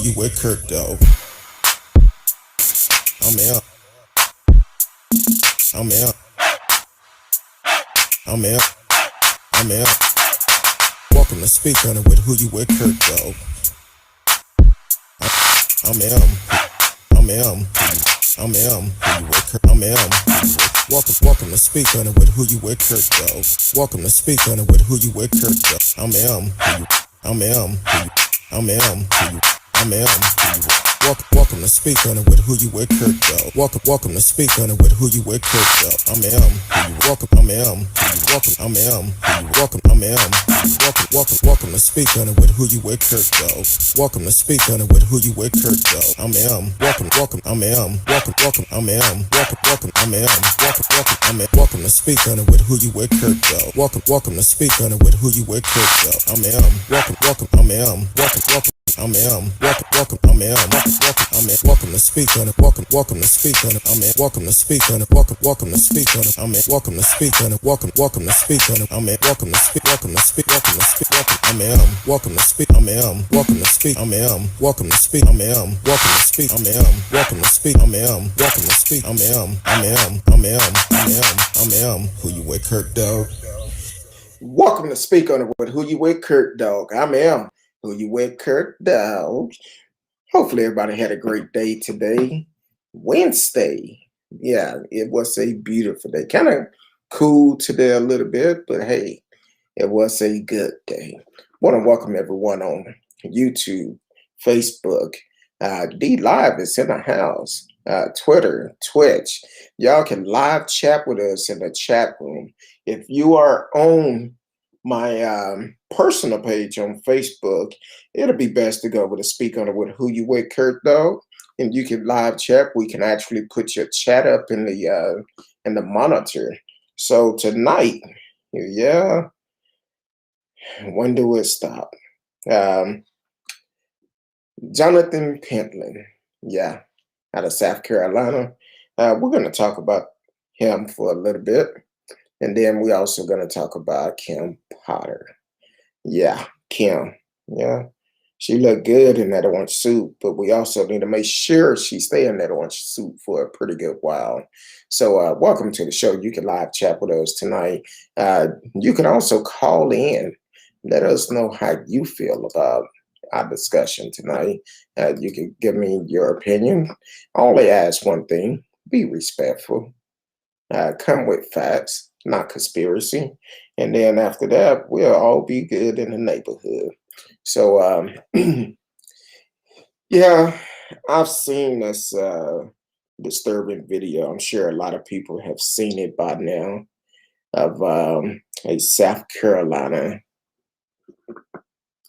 You with Kirk though. I'm out. I'm out. I'm out. I'm out. Welcome to Speak on it with Who You With Kirk though. I'm M. I'm M. Who you with Kirk? I'm M. Welcome to Speak on it with Who You With Kirk though. Welcome to Speak on it with Who You With Kirk though. I'm M. I'm M. I'm M. I'm M. Welcome to Speak on it with Who You With Kirk though. Welcome to Speak on it with Who You With Kirk though. I'm M. Welcome. I'm M. Welcome. I'm M. Welcome. I'm M. Welcome to Speak on it with Who You With Kirk though. Welcome to Speak on it with Who You With Kirk though. I'm M. Welcome. I'm M. Welcome. I'm M. Welcome. I'm M. I'm M. Welcome to Speak on it with Who You With Kirk though. Welcome to Speak on it with Who You With Kirk though. I'm M. Welcome. I'm M. Welcome. I'm M. Welcome. I'm M. I'm M. Welcome to Speak on it. Welcome to Speak on it. I'm M. Welcome to Speak on it. Welcome to Speak on it. I'm M. Welcome to Speak on it. Welcome to Speak on it. I'm M. Welcome to Speak. Welcome to Speak. I'm M. Welcome to Speak. I'm M. Welcome to Speak. I'm M. Welcome to Speak. I'm M. Welcome to Speak. I'm M. Welcome to Speak. I'm M. Welcome to Speak. I'm M. I'm M. Who you with, Kirk dog? Welcome to Speak on it with Who You With, Kirk dog. I'm M. Who you with, Kirk dog? Hopefully everybody had a great day today. Wednesday. Yeah, it was a beautiful day. Kind of cool today a little bit, but hey, it was a good day. Want to welcome everyone on YouTube, Facebook. D Live is in the house. Twitter, Twitch. Y'all can live chat with us in the chat room. If you are on my personal page on Facebook, it'll be best to go over to Speak on it with Who You With, Kirk dog, and you can live chat. We can actually put your chat up in the monitor. So tonight, yeah, when do it stop? Jonathan Pentland, yeah, out of South Carolina. We're going to talk about him for a little bit. And then we're also going to talk about Kim Potter. Yeah, Kim. Yeah, she looked good in that orange suit, but we also need to make sure she stay in that orange suit for a pretty good while. So welcome to the show. You can live chat with us tonight. You can also call in. Let us know how you feel about our discussion tonight. You can give me your opinion. I only ask one thing. Be respectful. Come with facts, not conspiracy. And then after that, we'll all be good in the neighborhood. So, yeah, I've seen this disturbing video. I'm sure a lot of people have seen it by now of a South Carolina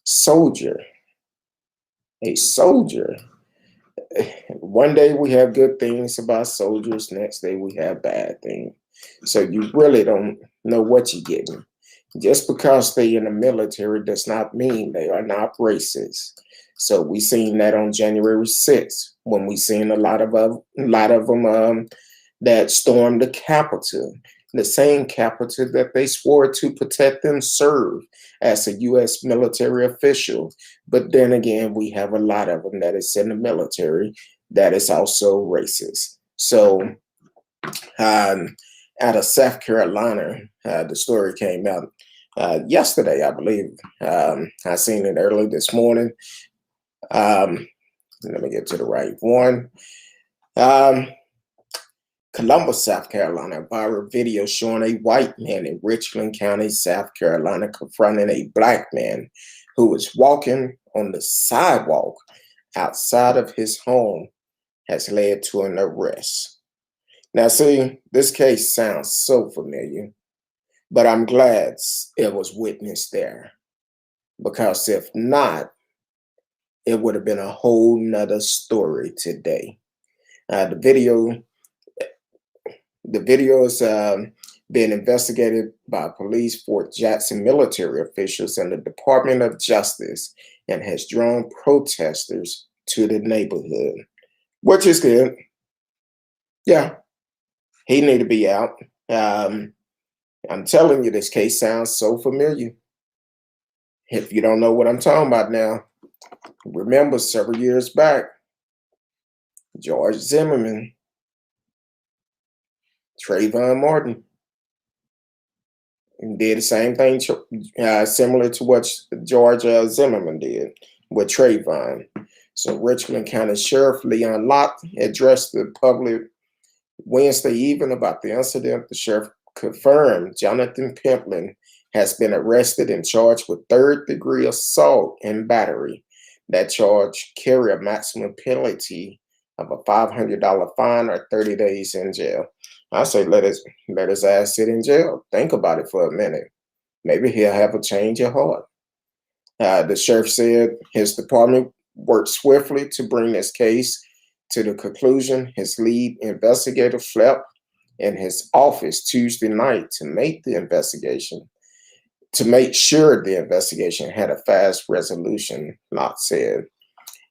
soldier. A soldier. One day we have good things about soldiers, next day we have bad things. So you really don't know what you're getting. Just because they in the military does not mean they are not racist. So we seen that on January 6th when we seen a lot of them that stormed the Capitol, the same Capitol that they swore to protect and serve as a U.S. military official. But then again, we have a lot of them that is in the military that is also racist. So out of South Carolina, the story came out yesterday, I believe. I seen it early this morning. Let me get to the right one. Columbus, South Carolina, viral video showing a white man in Richland County, South Carolina, confronting a black man who was walking on the sidewalk outside of his home has led to an arrest. Now, see, this case sounds so familiar, but I'm glad it was witnessed there, because if not, it would have been a whole nother story today. The video is being investigated by police, Fort Jackson military officials, and the Department of Justice, and has drawn protesters to the neighborhood, which is good. Yeah, he need to be out. I'm telling you, this case sounds so familiar. If you don't know what I'm talking about now, Remember, several years back, George Zimmerman, Trayvon Martin, did the same thing, similar to what George Zimmerman did with Trayvon. So Richland County Sheriff Leon Lott addressed the public Wednesday evening about the incident. The sheriff confirmed Jonathan Pentland has been arrested and charged with third-degree assault and battery. That charge carry a maximum penalty of a $500 fine or 30 days in jail. I say let his ass sit in jail. Think about it for a minute. Maybe he'll have a change of heart. The sheriff said his department worked swiftly to bring this case to the conclusion. His lead investigator slept in his office Tuesday night to make sure the investigation had a fast resolution, Lott said.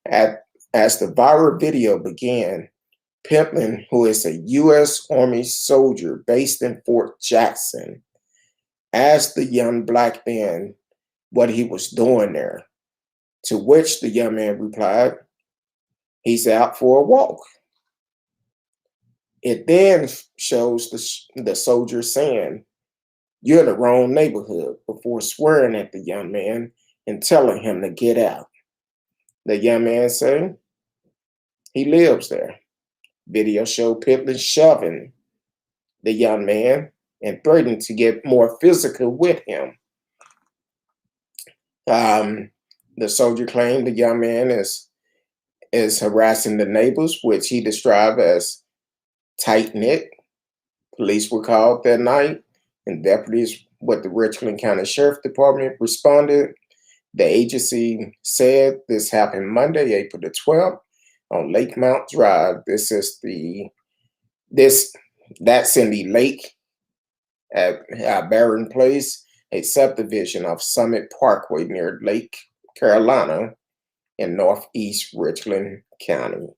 As the viral video began, Pentland, who is a U.S. Army soldier based in Fort Jackson, asked the young black man what he was doing there, to which the young man replied, "He's out for a walk." It then shows the soldier saying, "You're in the wrong neighborhood," before swearing at the young man and telling him to get out. The young man said he lives there. Video showed Pentland shoving the young man and threatening to get more physical with him. The soldier claimed the young man is harassing the neighbors, which he described as tight-knit. Police were called that night, and deputies with the Richland County Sheriff Department responded. The agency said this happened Monday, April the 12th, on Lake Mount Drive. That's in the lake at Barron Place, a subdivision of Summit Parkway near Lake Carolina in northeast Richland County.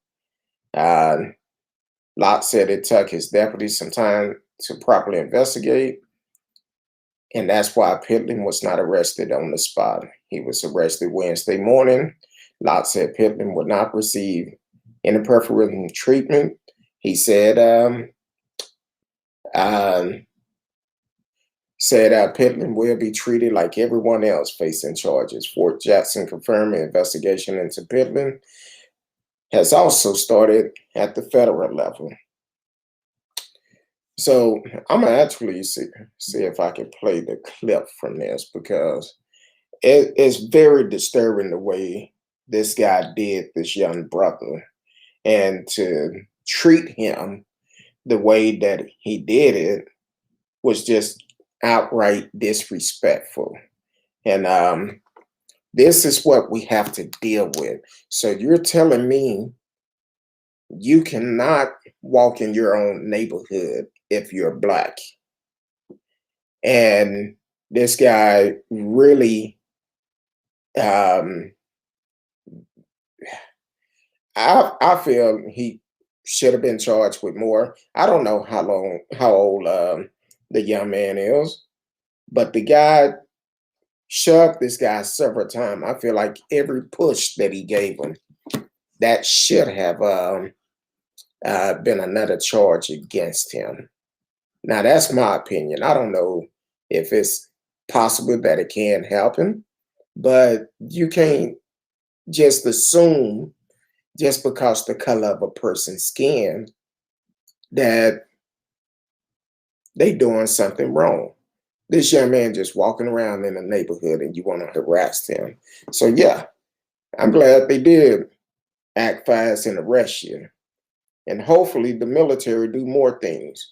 Lott said it took his deputies some time to properly investigate, and that's why Pentland was not arrested on the spot. He was arrested Wednesday morning. Lott said Pentland would not receive any preferential treatment. He said Pentland will be treated like everyone else facing charges. Fort Jackson confirmed an investigation into Pentland has also started at the federal level. So I'm gonna actually see if I can play the clip from this, because it's very disturbing the way this guy did this young brother, and to treat him the way that he did it was just outright disrespectful. And this is what we have to deal with. So you're telling me you cannot walk in your own neighborhood if you're black? And this guy really, I feel he should have been charged with more. I don't know how old the young man is, but the guy shoved this guy several times. I feel like every push that he gave him, that should have been another charge against him. Now, that's my opinion. I don't know if it's possible that it can happen, but you can't just assume, just because the color of a person's skin, that they doing something wrong. This young man just walking around in the neighborhood and you want to harass him. So yeah, I'm glad they did act fast and arrest you. And hopefully the military do more things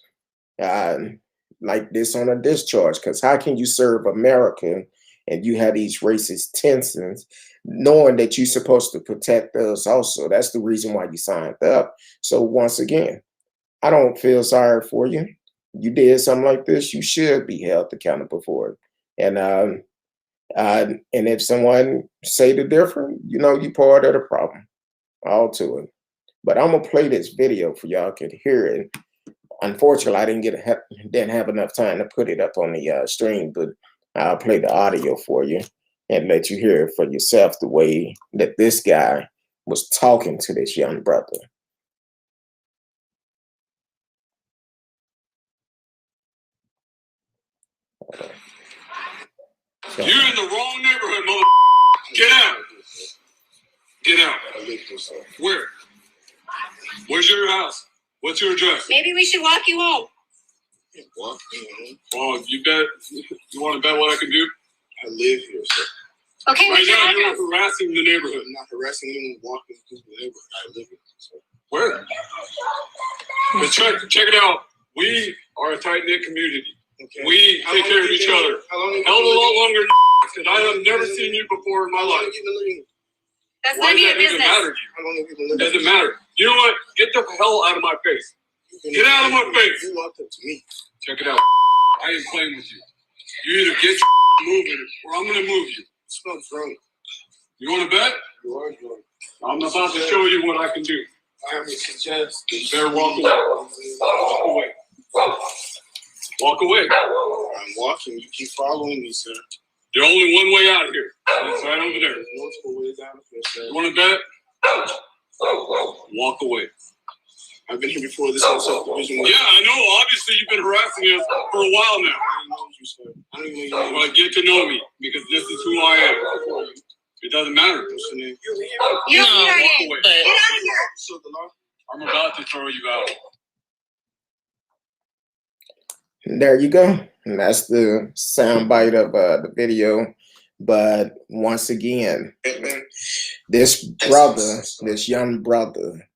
like this on a discharge, because how can you serve America and you have these racist tensions, knowing that you're supposed to protect us also? That's the reason why you signed up. So once again, I don't feel sorry for you. You did something like this, you should be held accountable for it. And if someone say the different, you part of the problem. All to it. But I'm gonna play this video for y'all can hear it. Unfortunately, I didn't have enough time to put it up on the stream, but I'll play the audio for you, and let you hear it for yourself the way that this guy was talking to this young brother. You're in the wrong neighborhood, mother. Get out. Get out. Where? Where's your house? What's your address? Maybe we should walk you home. Walk me home? Oh, you bet. You want to bet what I can do? I live here, sir. Okay, right now, you're address? harassing the neighborhood. I'm not harassing anyone walking through the neighborhood. I live here, sir. Where? But check it out. We are a tight-knit community. Okay. We take care of each other. Hell of a lot longer than I have never seen you before in my life. That's none of your business. Matter to you? It doesn't matter. You know what? Get the hell out of my face. Get out of my face. You walked up to me. Check it out. I ain't playing with you. You either get moving or I'm going to move you. Smells drunk. You want to bet? You are drunk. I'm about to show you what I can do. I would suggest you better walk away. Walk away. Walk away. I'm walking. You keep following me, sir. There's only one way out of here. It's right over there. There's multiple ways out of here, sir. You want to bet? Walk away. I've been here before this whole subdivision. Yeah, I know. Obviously, you've been harassing us for a while now. I don't know you, sir. I don't even know you. Well, get to know me because this is who I am. It doesn't matter. What's your name? You don't need our name. Get out of here. So the law? I'm about to throw you out. There you go. And that's the soundbite of the video. But once again, this brother, this young brother,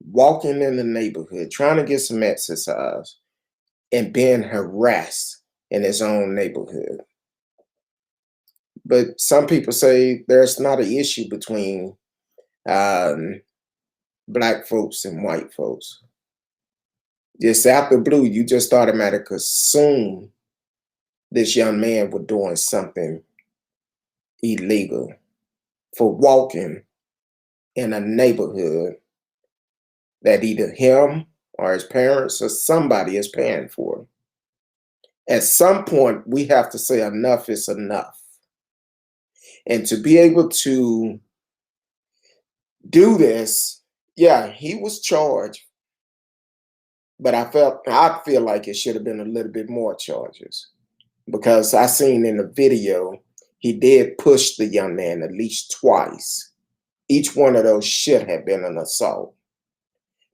walking in the neighborhood, trying to get some exercise and being harassed in his own neighborhood. But some people say there's not an issue between black folks and white folks. Just out the blue, you just automatically assume this young man was doing something illegal for walking in a neighborhood that either him or his parents or somebody is paying for. At some point, we have to say enough is enough. And to be able to do this, yeah, he was charged, but I feel like it should have been a little bit more charges, because I seen in the video he did push the young man at least twice. Each one of those should have been an assault.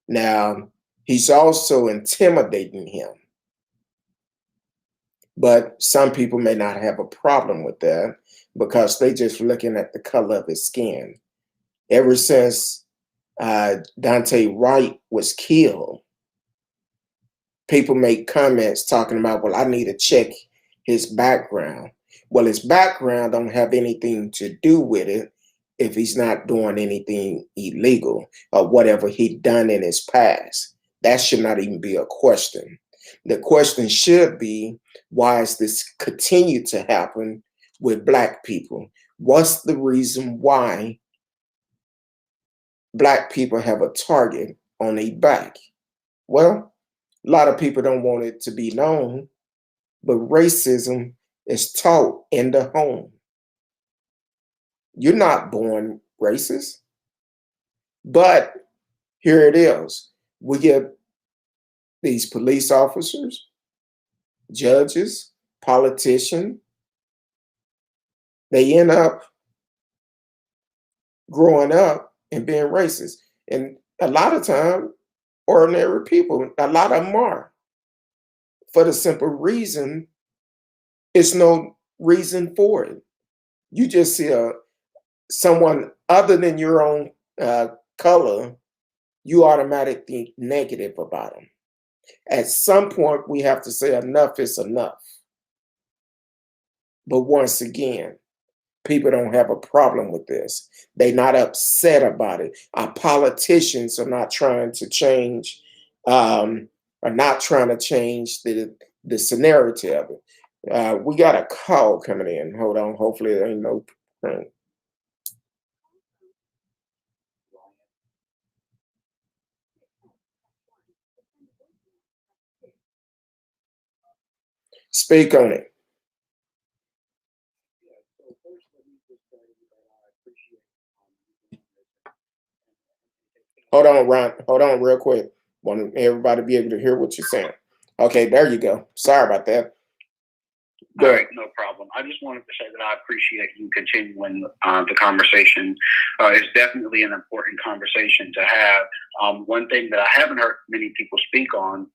Now, he's also intimidating him, but some people may not have a problem with that because they just looking at the color of his skin. Ever since Dante Wright was killed, people make comments talking about, well, I need to check his background. Well, his background don't have anything to do with it if he's not doing anything illegal or whatever he done in his past. That should not even be a question. The question should be, why is this continue to happen with black people? What's the reason why black people have a target on their back? Well, a lot of people don't want it to be known, but racism is taught in the home. You're not born racist, but here it is. We get these police officers, judges, politicians. They end up growing up and being racist. And a lot of time, ordinary people, a lot of them are. For the simple reason, it's no reason for it. You just see someone other than your own color, you automatically think negative about them. At some point, we have to say enough is enough. But once again, people don't have a problem with this. They're not upset about it. Our politicians are not trying to change, the narrative of it. We got a call coming in. Hold on. Hopefully there ain't no. Speak on it. Hold on, Ron. Hold on real quick. Want everybody to be able to hear what you're saying. Okay, there you go. Sorry about that. All right, no problem. I just wanted to say that I appreciate you continuing the conversation. It's definitely an important conversation to have. One thing that I haven't heard many people speak on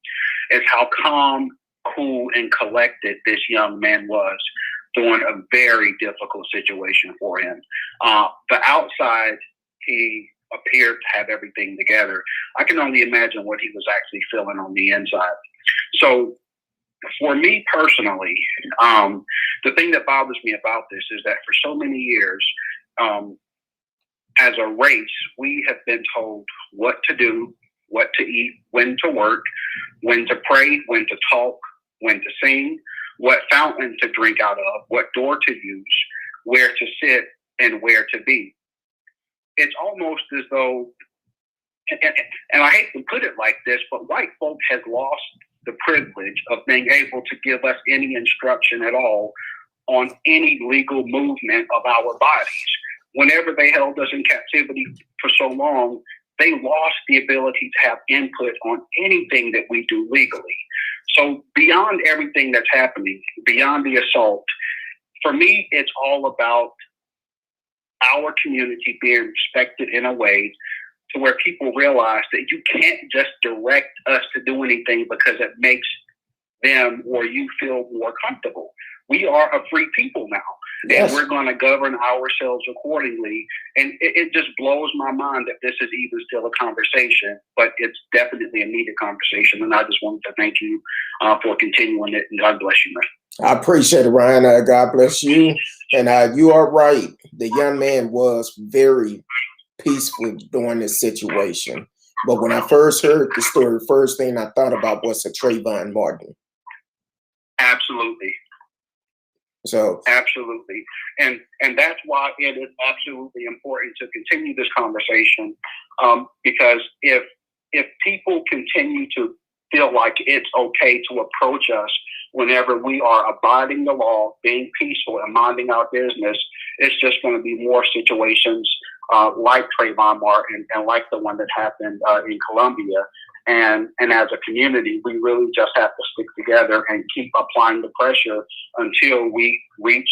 is how calm, cool, and collected this young man was during a very difficult situation for him. The outside, he appeared to have everything together. I can only imagine what he was actually feeling on the inside. So for me personally, the thing that bothers me about this is that for so many years, as a race, we have been told what to do, what to eat, when to work, when to pray, when to talk, when to sing, what fountain to drink out of, what door to use, where to sit, and where to be. It's almost as though, and I hate to put it like this, but white folk has lost the privilege of being able to give us any instruction at all on any legal movement of our bodies. Whenever they held us in captivity for so long, they lost the ability to have input on anything that we do legally. So beyond everything that's happening, beyond the assault, for me, it's all about our community being respected in a way to where people realize that you can't just direct us to do anything because it makes them or you feel more comfortable. We are a free people now, Yes. and we're going to govern ourselves accordingly. And it just blows my mind that this is even still a conversation, but it's definitely a needed conversation. And I just wanted to thank you for continuing it, and God bless you, man. I appreciate it, Ryan. God bless you. And you are right. The young man was very peaceful during this situation. But when I first heard the story, first thing I thought about was a Trayvon Martin. Absolutely. So absolutely. And that's why it is absolutely important to continue this conversation. Because if people continue to feel like it's okay to approach us whenever we are abiding the law, being peaceful and minding our business, it's just going to be more situations like Trayvon Martin and like the one that happened in Colombia. And as a community, we really just have to stick together and keep applying the pressure until we reach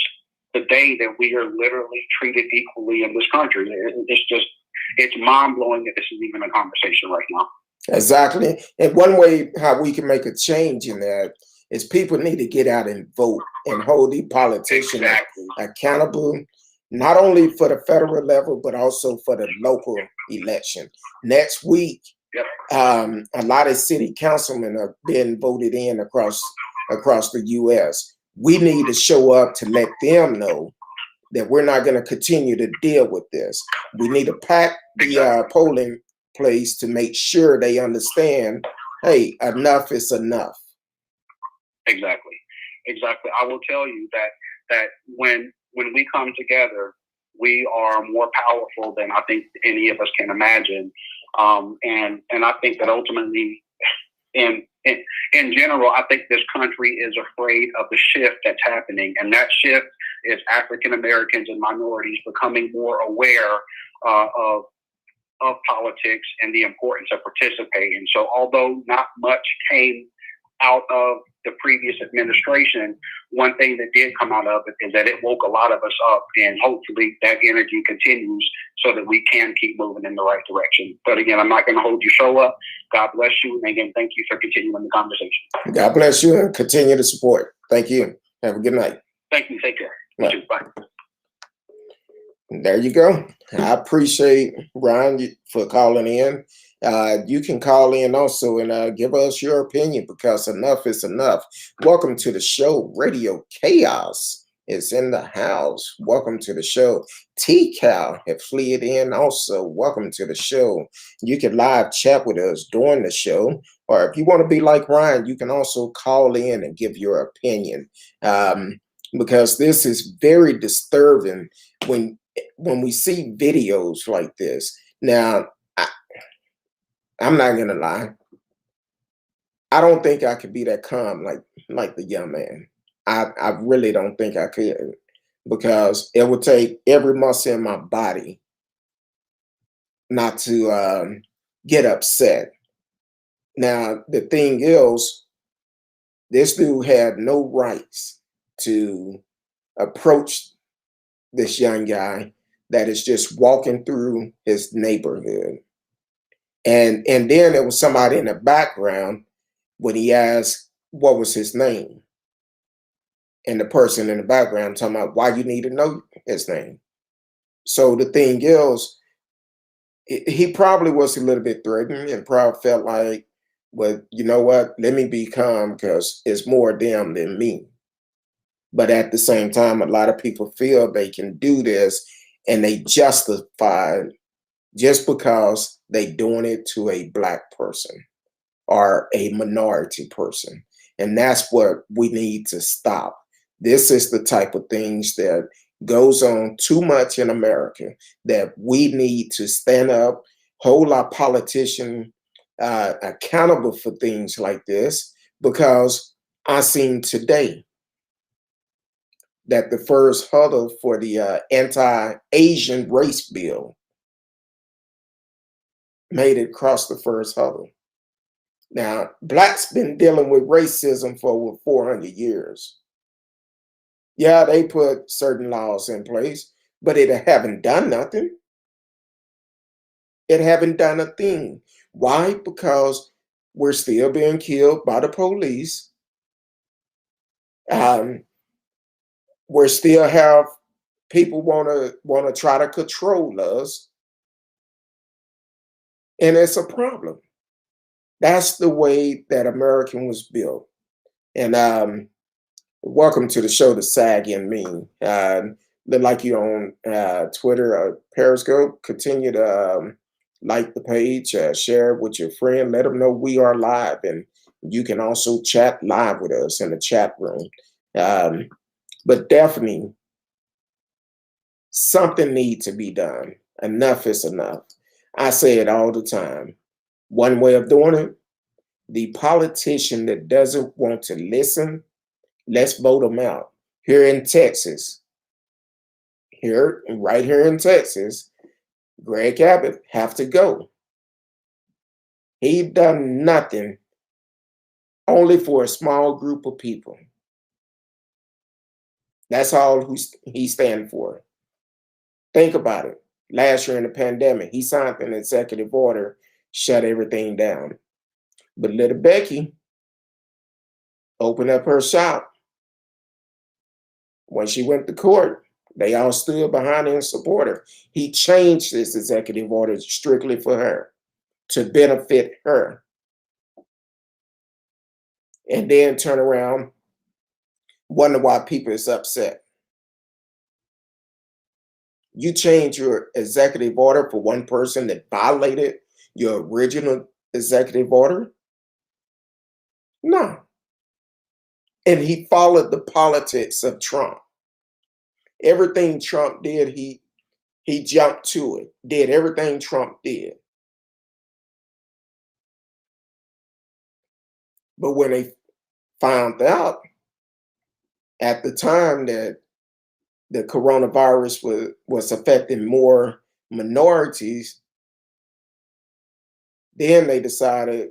the day that we are literally treated equally in this country. It's mind-blowing that this is even a conversation right now. exactly. And one way how we can make a change in that is people need to get out and vote and hold the politicians accountable, not only for the federal level, but also for the local election. Next week, Yep. A lot of city councilmen are being voted in across the U.S. We need to show up to let them know that we're not going to continue to deal with this. We need to pack the polling place to make sure they understand, hey, enough is enough. Exactly. I will tell you that when we come together, we are more powerful than I think any of us can imagine. And I think that ultimately, in general, I think this country is afraid of the shift that's happening, and that shift is African Americans and minorities becoming more aware of politics and the importance of participating. So, although not much came out of the previous administration, one thing that did come out of it is that it woke a lot of us up, and hopefully that energy continues so that we can keep moving in the right direction. But again, I'm not going to hold your show up. God bless you. And again, thank you for continuing the conversation. God bless you and continue to support. Thank you. Have a good night. Thank you. Take care. You too. Bye. There you go. I appreciate Ryan for calling in. You can call in also and give us your opinion, because enough is enough. Welcome to the show. Radio Chaos is in the house. Welcome to the show. T-Cal have slid in also. Welcome to the show. You can live chat with us during the show, or if you want to be like Ryan, you can also call in and give your opinion, because this is very disturbing when we see videos like this. Now, I'm not gonna lie. I don't think I could be that calm like the young man. I really don't think I could, because it would take every muscle in my body not to get upset. Now, the thing is, this dude had no rights to approach this young guy that is just walking through his neighborhood. And then there was somebody in the background when he asked what was his name. And the person in the background talking about why you need to know his name. So the thing is, he probably was a little bit threatened and probably felt like, well, you know what, let me be calm because it's more them than me. But at the same time, a lot of people feel they can do this and they justify it just because they doing it to a Black person or a minority person. And that's what we need to stop. This is the type of things that goes on too much in America that we need to stand up, hold our politicians accountable for things like this, because I seen today that the first hurdle for the anti-Asian race bill made it across the first hurdle. Now, Blacks been dealing with racism for over 400 years. Yeah, they put certain laws in place, but it haven't done nothing. It haven't done a thing. Why? Because we're still being killed by the police. We still have people want to try to control us, and it's a problem. That's the way that American was built. And welcome to the show, The Sag and Me. Look like you on Twitter or Periscope. Continue to like the page, share it with your friend. Let them know we are live, and you can also chat live with us in the chat room. But definitely, something needs to be done. Enough is enough. I say it all the time. One way of doing it, the politician that doesn't want to listen, let's vote them out. Here in Texas, right here in Texas, Greg Abbott have to go. He done nothing only for a small group of people. That's all he stand for. Think about it. Last year in the pandemic, he signed an executive order, shut everything down. But little Becky opened up her shop. When she went to court, they all stood behind her and supported her. He changed this executive order strictly for her, to benefit her. And then turn around, wonder why people is upset. You change your executive order for one person that violated your original executive order? No. And he followed the politics of Trump. Everything Trump did, he jumped to it, did everything Trump did. But when they found out at the time that the coronavirus was affecting more minorities, then they decided,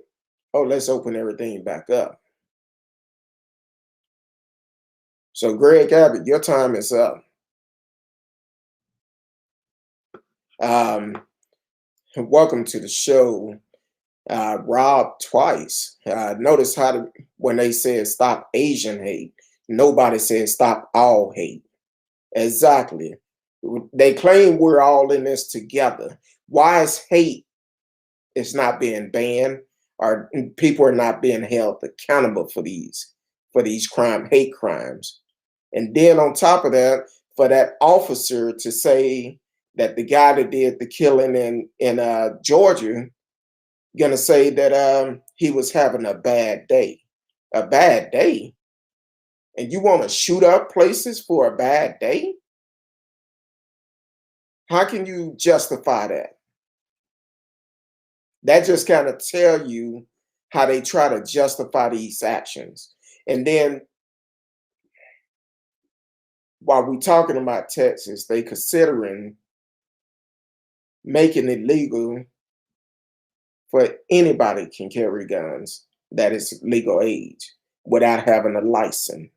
oh, let's open everything back up. So Greg Abbott, your time is up. Welcome to the show, Rob Twice. Notice how when they said stop Asian hate, nobody said stop all hate. Exactly. They claim we're all in this together. Why is hate is not being banned, or people are not being held accountable for these hate crimes? And then on top of that, for that officer to say that the guy that did the killing in Georgia gonna say that he was having a bad day. A bad day? And you want to shoot up places for a bad day? How can you justify that? That just kind of tell you how they try to justify these actions. And then while we're talking about Texas, they considering making it legal for anybody can carry guns that is legal age without having a license.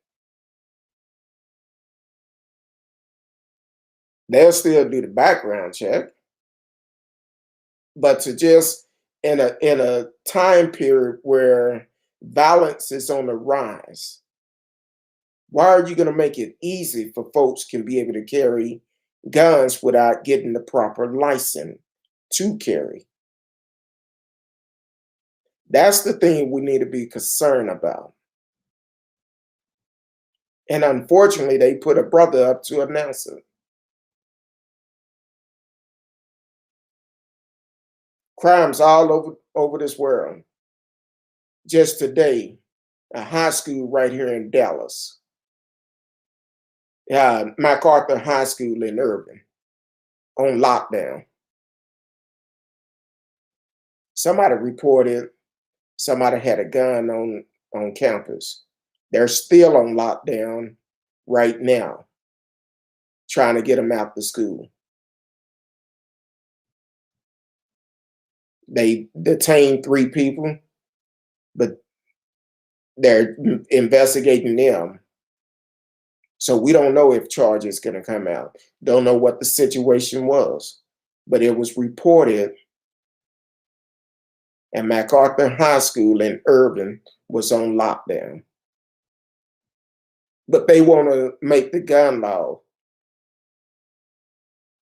They'll still do the background check, but to just in a time period where violence is on the rise, why are you going to make it easy for folks can be able to carry guns without getting the proper license to carry? That's the thing we need to be concerned about. And unfortunately, they put a brother up to announce it. Crimes all over this world. Just today, a high school right here in Dallas, MacArthur High School in Irving, on lockdown. Somebody reported somebody had a gun on campus. They're still on lockdown right now, trying to get them out the school. They detained 3 people, but they're investigating them. So we don't know if charges going to come out. Don't know what the situation was, but it was reported and MacArthur High School in Irving was on lockdown. But they want to make the gun law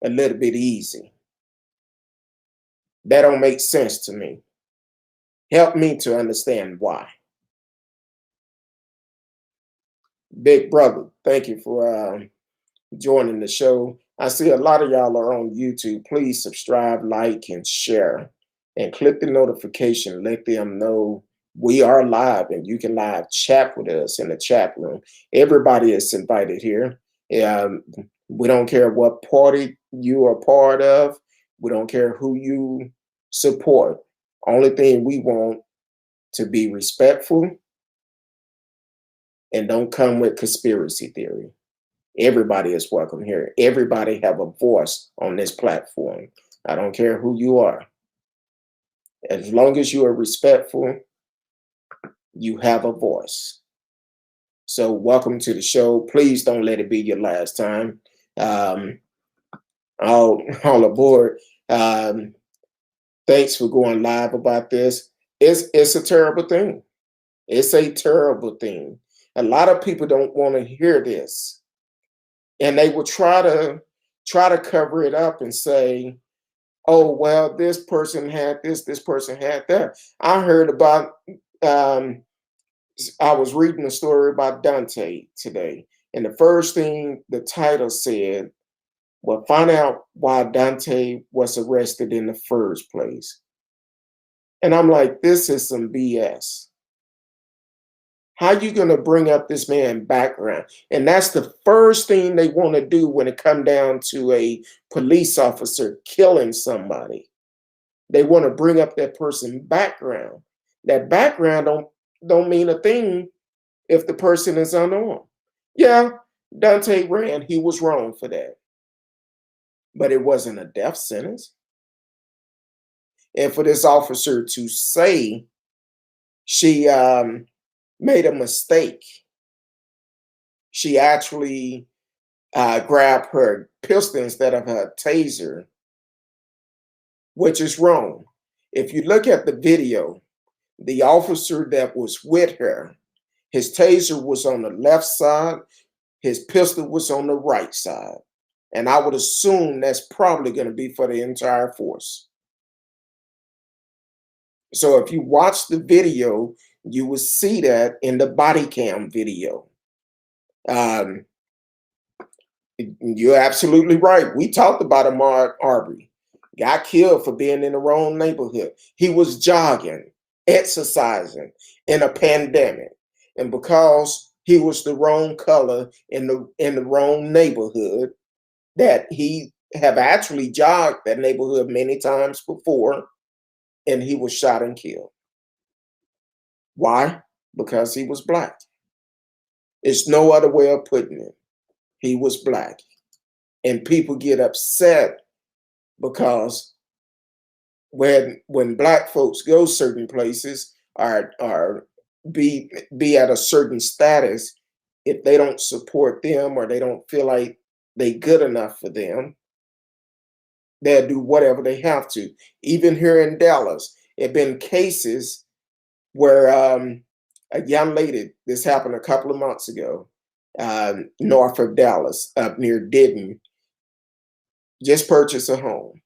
a little bit easy. That don't make sense to me. Help me to understand why. Big brother, thank you for joining the show. I see a lot of y'all are on YouTube. Please subscribe, like, and share. And click the notification. Let them know we are live and you can live chat with us in the chat room. Everybody is invited here. We don't care what party you are part of. We don't care who you support. Only thing we want to be respectful and don't come with conspiracy theory. Everybody is welcome here. Everybody have a voice on this platform. I don't care who you are. As long as you are respectful, you have a voice. So welcome to the show. Please don't let it be your last time. All aboard. Thanks for going live about this. It's a terrible thing. It's a terrible thing. A lot of people don't want to hear this. And they will try to cover it up and say, oh, well, this person had this person had that. I heard about, I was reading a story about Dante today. And the first thing the title said, well, find out why Dante was arrested in the first place. And I'm like, this is some BS. How you going to bring up this man's background? And that's the first thing they want to do when it comes down to a police officer killing somebody. They want to bring up that person's background. That background don't mean a thing if the person is unarmed. Yeah, Dante ran. He was wrong for that. But it wasn't a death sentence. And for this officer to say she made a mistake. She actually grabbed her pistol instead of her taser, which is wrong. If you look at the video, the officer that was with her, his taser was on the left side, his pistol was on the right side. And I would assume that's probably going to be for the entire force. So if you watch the video, you will see that in the body cam video. You're absolutely right. We talked about Ahmaud Arbery. Got killed for being in the wrong neighborhood. He was jogging, exercising in a pandemic. And because he was the wrong color in the wrong neighborhood, that he have actually jogged that neighborhood many times before, and he was shot and killed. Why? Because he was Black. It's no other way of putting it. He was Black. And people get upset because when black folks go certain places or be at a certain status, if they don't support them or they don't feel like they good enough for them, they'll do whatever they have to. Even here in Dallas, there have been cases where a young lady, this happened a couple of months ago, north of Dallas, up near Denton, just purchased a home.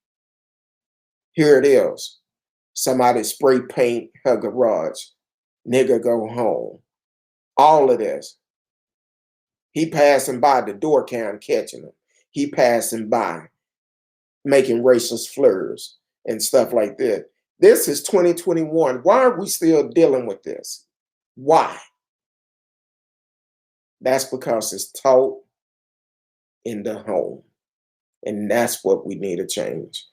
Here it is. Somebody spray paint her garage. Nigga go home. All of this. He passing by, the door cam catching him. He passing by, making racist slurs and stuff like that. This is 2021. Why are we still dealing with this? Why? That's because it's taught in the home. And that's what we need to change.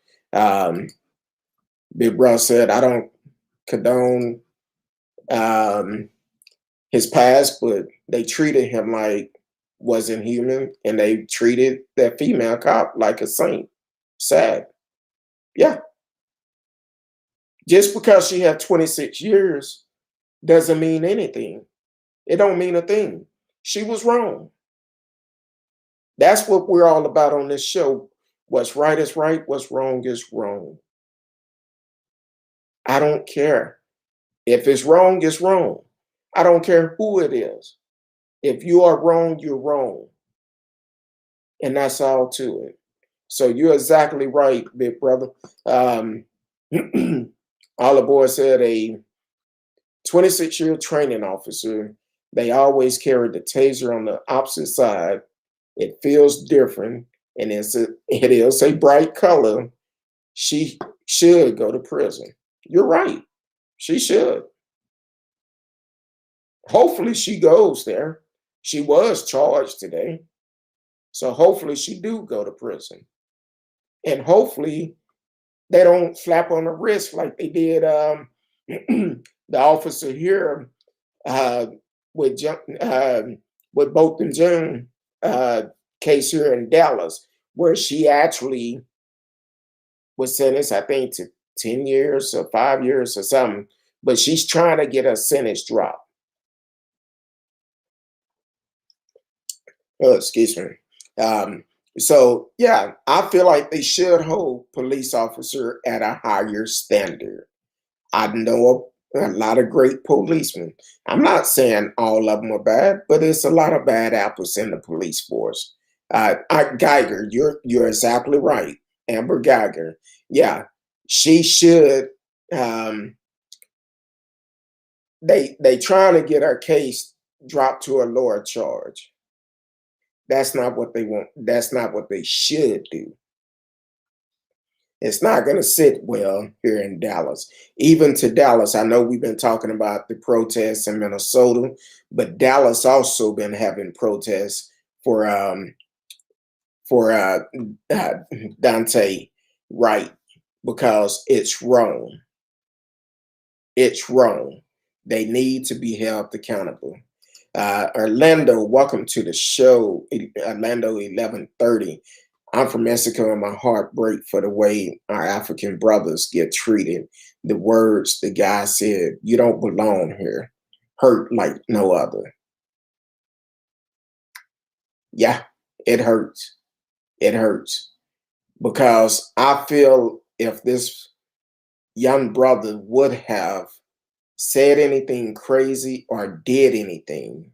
Big Bro said, I don't condone his past, but they treated him like wasn't human, and they treated that female cop like a saint. Sad. Yeah. Just because she had 26 years doesn't mean anything. It don't mean a thing. She was wrong. That's what we're all about on this show. What's right is right, what's wrong is wrong. I don't care. If it's wrong, it's wrong. I don't care who it is. If you are wrong, you're wrong. And that's all to it. So you're exactly right, big brother. All the boys said a 26-year training officer, they always carry the taser on the opposite side. It feels different, and it is a bright color. She should go to prison. You're right. She should. Hopefully she goes there. She was charged today. So hopefully she do go to prison. And hopefully they don't slap on the wrist like they did the officer here with Bolton June case here in Dallas, where she actually was sentenced, I think, to 10 years or 5 years or something, but she's trying to get her sentence dropped. Oh, excuse me. So, yeah, I feel like they should hold police officer at a higher standard. I know a lot of great policemen. I'm not saying all of them are bad, but it's a lot of bad apples in the police force. Geiger, you're exactly right. Amber Geiger. Yeah, she should. They trying to get her case dropped to a lower charge. That's not what they want. That's not what they should do. It's not going to sit well here in Dallas. Even to Dallas, I know we've been talking about the protests in Minnesota, but Dallas also been having protests for Dante Wright because it's wrong. It's wrong. They need to be held accountable. Orlando, welcome to the show. Orlando 1130. I'm from Mexico and my heart breaks for the way our African brothers get treated. The words the guy said, you don't belong here, hurt like no other. Yeah, it hurts. It hurts. Because I feel if this young brother would have said anything crazy or did anything,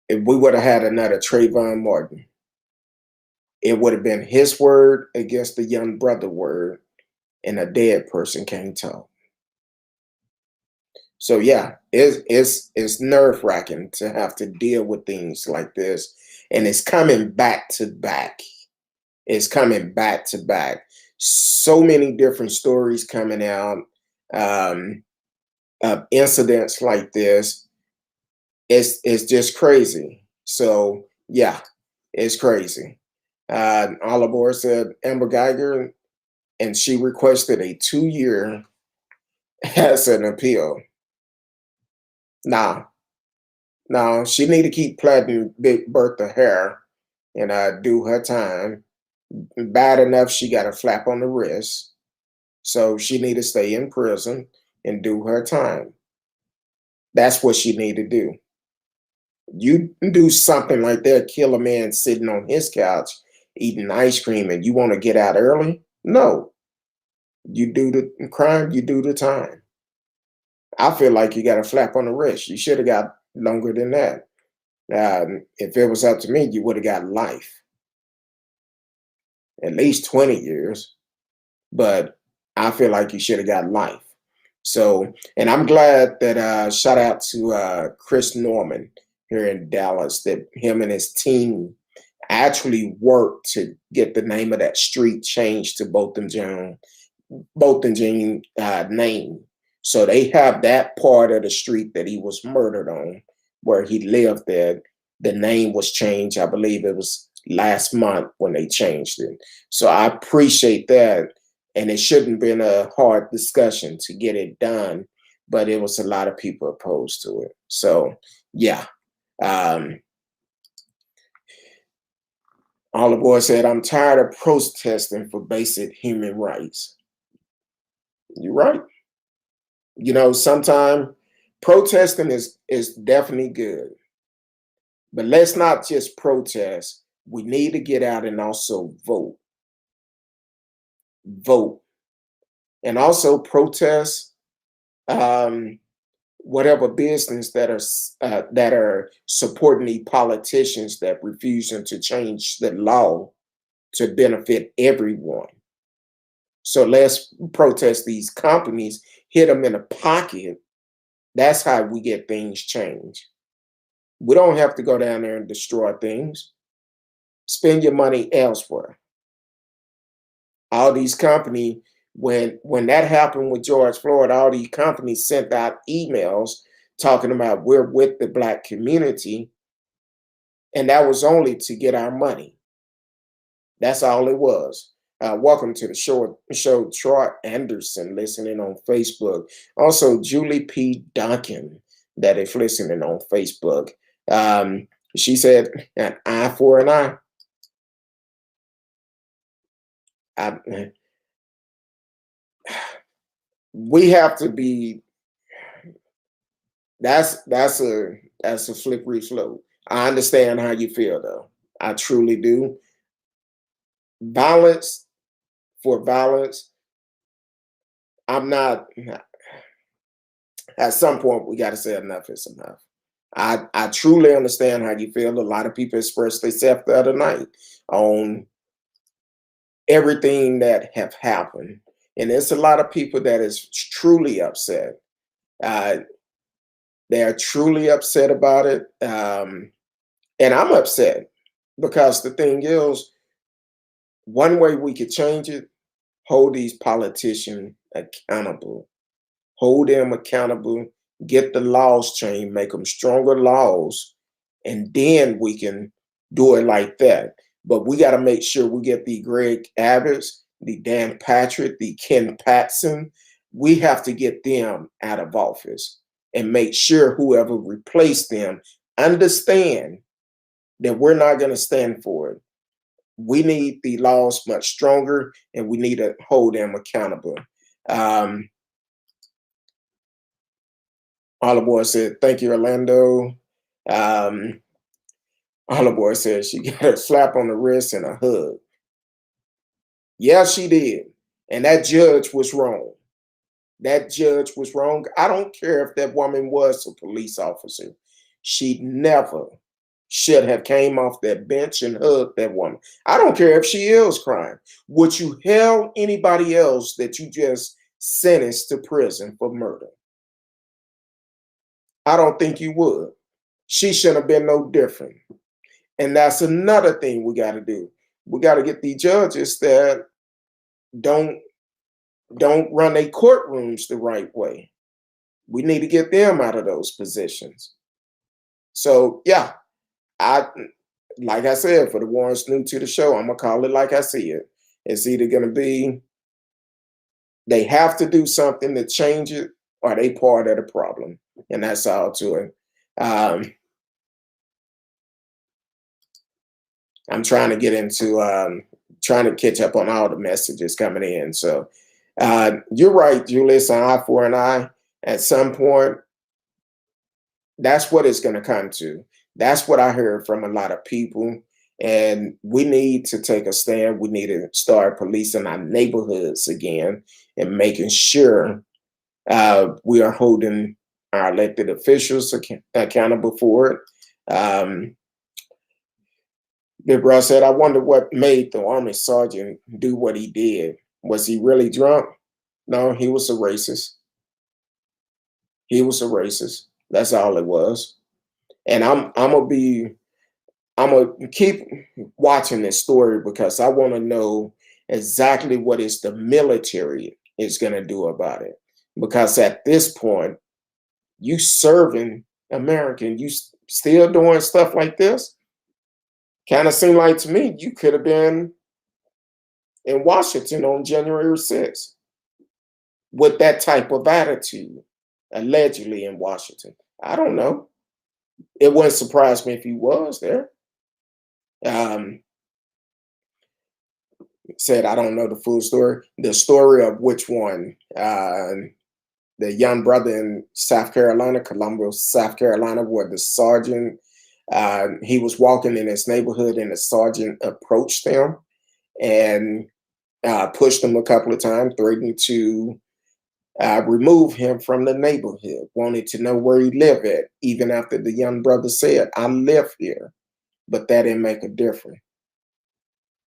if we would have had another Trayvon Martin, it would have been his word against the young brother word, and a dead person can't talk. So yeah, it's nerve-wracking to have to deal with things like this, and it's coming back to back. It's coming back to back. So many different stories coming out of incidents like this. It's just crazy. So yeah, it's crazy. Oliver said Amber Geiger, and she requested a 2-year as an appeal. No, she need to keep plaiting Big Bertha hair and do her time. Bad enough, she got a flap on the wrist. So she need to stay in prison and do her time. That's what she need to do. You do something like that, kill a man sitting on his couch eating ice cream, and you want to get out early? No. You do the crime, you do the time. I feel like you got a flap on the wrist. You should have got longer than that. If it was up to me, you would have got life. At least 20 years. But I feel like you should have got life. So, and I'm glad that shout out to Chris Norman here in Dallas, that him and his team actually worked to get the name of that street changed to Botham Jean name. So they have that part of the street that he was murdered on, where he lived there. The name was changed. I believe it was last month when they changed it. So I appreciate that. And it shouldn't have been a hard discussion to get it done, but it was a lot of people opposed to it. So yeah. All the boy said, I'm tired of protesting for basic human rights. You're right. You know, sometimes protesting is definitely good. But let's not just protest. We need to get out and also vote. Vote. And also protest whatever business that are supporting the politicians that refusing to change the law to benefit everyone. So let's protest these companies, hit them in the pocket. That's how we get things changed. We don't have to go down there and destroy things. Spend your money elsewhere. All these companies, when that happened with George Floyd, all these companies sent out emails talking about we're with the Black community, and that was only to get our money. That's all it was. Welcome to the show, Troy Anderson, listening on Facebook. Also, Julie P. Duncan, that is listening on Facebook. She said, an eye for an eye. We have to be. That's a slippery slope. I understand how you feel, though. I truly do. Violence for violence. I'm not. At some point, we got to say enough is enough. I truly understand how you feel. A lot of people expressed themselves the other night on everything that have happened, and there's a lot of people that is truly upset. They are truly upset about it, and I'm upset because the thing is, one way we could change it: hold these politicians accountable. Hold them accountable, get the laws changed, make them stronger laws, and then we can do it like that. But we got to make sure we get the Greg Abbott's, the Dan Patrick, the Ken Paxton. We have to get them out of office and make sure whoever replaced them understand that we're not going to stand for it. We need the laws much stronger, and we need to hold them accountable. All boy said, thank you, Orlando. All boy said she got a slap on the wrist and a hug. Yeah, she did. And that judge was wrong. That judge was wrong. I don't care if that woman was a police officer. She never should have came off that bench and hugged that woman. I don't care if she is crying. Would you held anybody else that you just sentenced to prison for murder? I don't think you would. She shouldn't have been no different. And that's another thing we got to do. We got to get the judges that don't run their courtrooms the right way. We need to get them out of those positions. So yeah, like I said, for the ones new to the show, I'm gonna call it like I see it. It's either gonna be they have to do something to change it, or they part of the problem, and that's all to it. I'm trying to get into trying to catch up on all the messages coming in. So you're right, Julius, an eye for an eye. At some point, that's what it's going to come to. That's what I heard from a lot of people. And we need to take a stand. We need to start policing our neighborhoods again and making sure we are holding our elected officials accountable for it. Big Bro said, I wonder what made the Army sergeant do what he did. Was he really drunk? No, he was a racist. He was a racist. That's all it was. And I'm gonna keep watching this story because I want to know exactly what is the military is gonna do about it. Because at this point, you serving American, you still doing stuff like this? Kind of seemed like to me you could have been in Washington on January 6th with that type of attitude, allegedly in Washington. I don't know. It wouldn't surprise me if he was there. Said, I don't know the full story. The story of which one? The young brother in South Carolina, Columbus, South Carolina, where the sergeant, he was walking in his neighborhood and the sergeant approached him and pushed him a couple of times, threatening to remove him from the neighborhood, wanted to know where he lived at, even after the young brother said, I live here. But that didn't make a difference.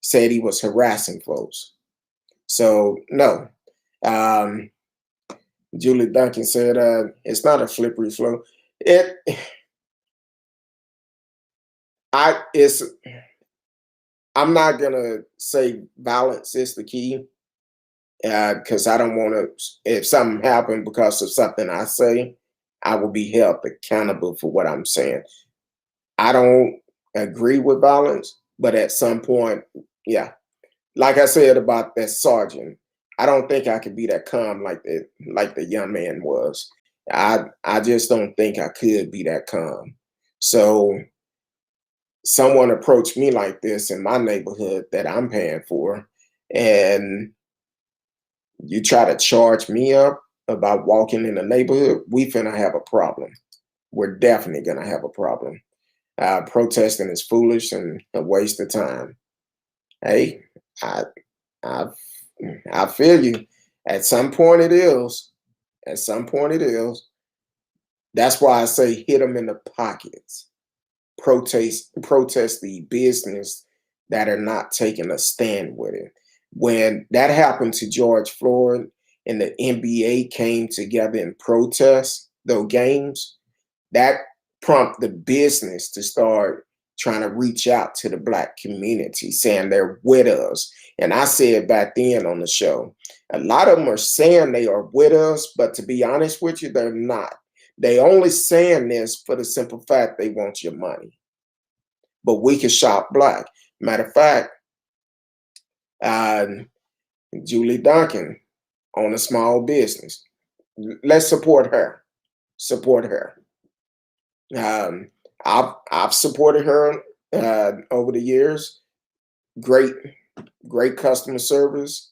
Said he was harassing folks. So, no. Julie Duncan said, it's not a slippery slope. I'm not going to say violence is the key because I don't want to, if something happened because of something I say, I will be held accountable for what I'm saying. I don't agree with violence, but at some point, yeah. Like I said about that sergeant, I don't think I could be that calm like the young man was. I just don't think I could be that calm. So someone approached me like this in my neighborhood that I'm paying for, and you try to charge me up about walking in the neighborhood, we finna have a problem. We're definitely gonna have a problem. Protesting is foolish and a waste of time. Hey, I feel you. At some point it is. At some point it is. That's why I say hit them in the pockets. Protest the business that are not taking a stand with it. When that happened to George Floyd and the NBA came together in protest those games, that prompted the business to start trying to reach out to the Black community, saying they're with us. And I said back then on the show, a lot of them are saying they are with us, but to be honest with you, they're not. They only saying this for the simple fact they want your money. But we can shop Black. Matter of fact, Julie Duncan on a small business. Let's support her. Support her. I've supported her over the years. Great customer service.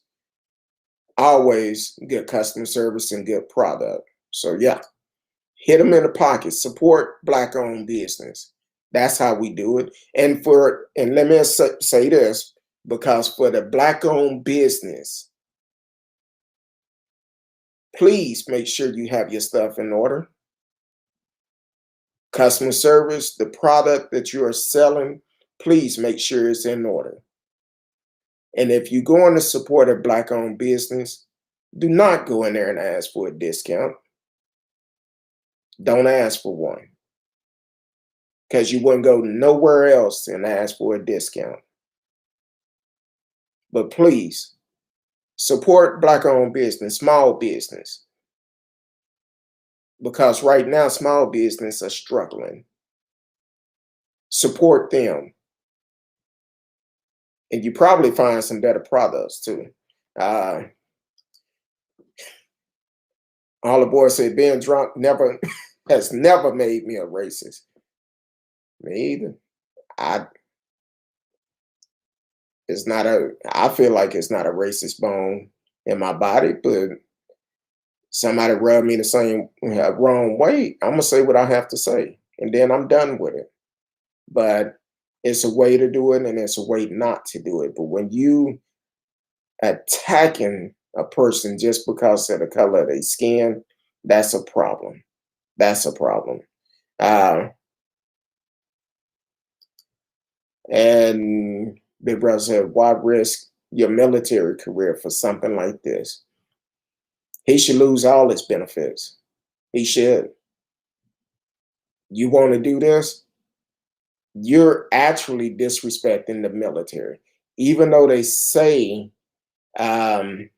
Always good customer service and good product. So yeah, hit them in the pocket. Support Black-owned business. That's how we do it. And let me say this, because for the Black-owned business, please make sure you have your stuff in order. Customer service, the product that you are selling, please make sure it's in order. And if you're going to support a Black-owned business, do not go in there and ask for a discount. Don't ask for one, because you wouldn't go nowhere else and ask for a discount. But please, support Black-owned business, small business. Because right now, small business are struggling. Support them. And you probably find some better products too. All the boys said being drunk has never made me a racist. Me either. It's not a. I feel like it's not a racist bone in my body, but somebody rubbed me the same wrong way. I'm gonna say what I have to say, and then I'm done with it. But it's a way to do it, and it's a way not to do it. But when you attacking a person just because of the color of their skin, that's a problem. That's a problem. Uh, and Big Brother said, why risk your military career for something like this? He should lose all his benefits. He should. You want to do this? You're actually disrespecting the military. Even though they say Colin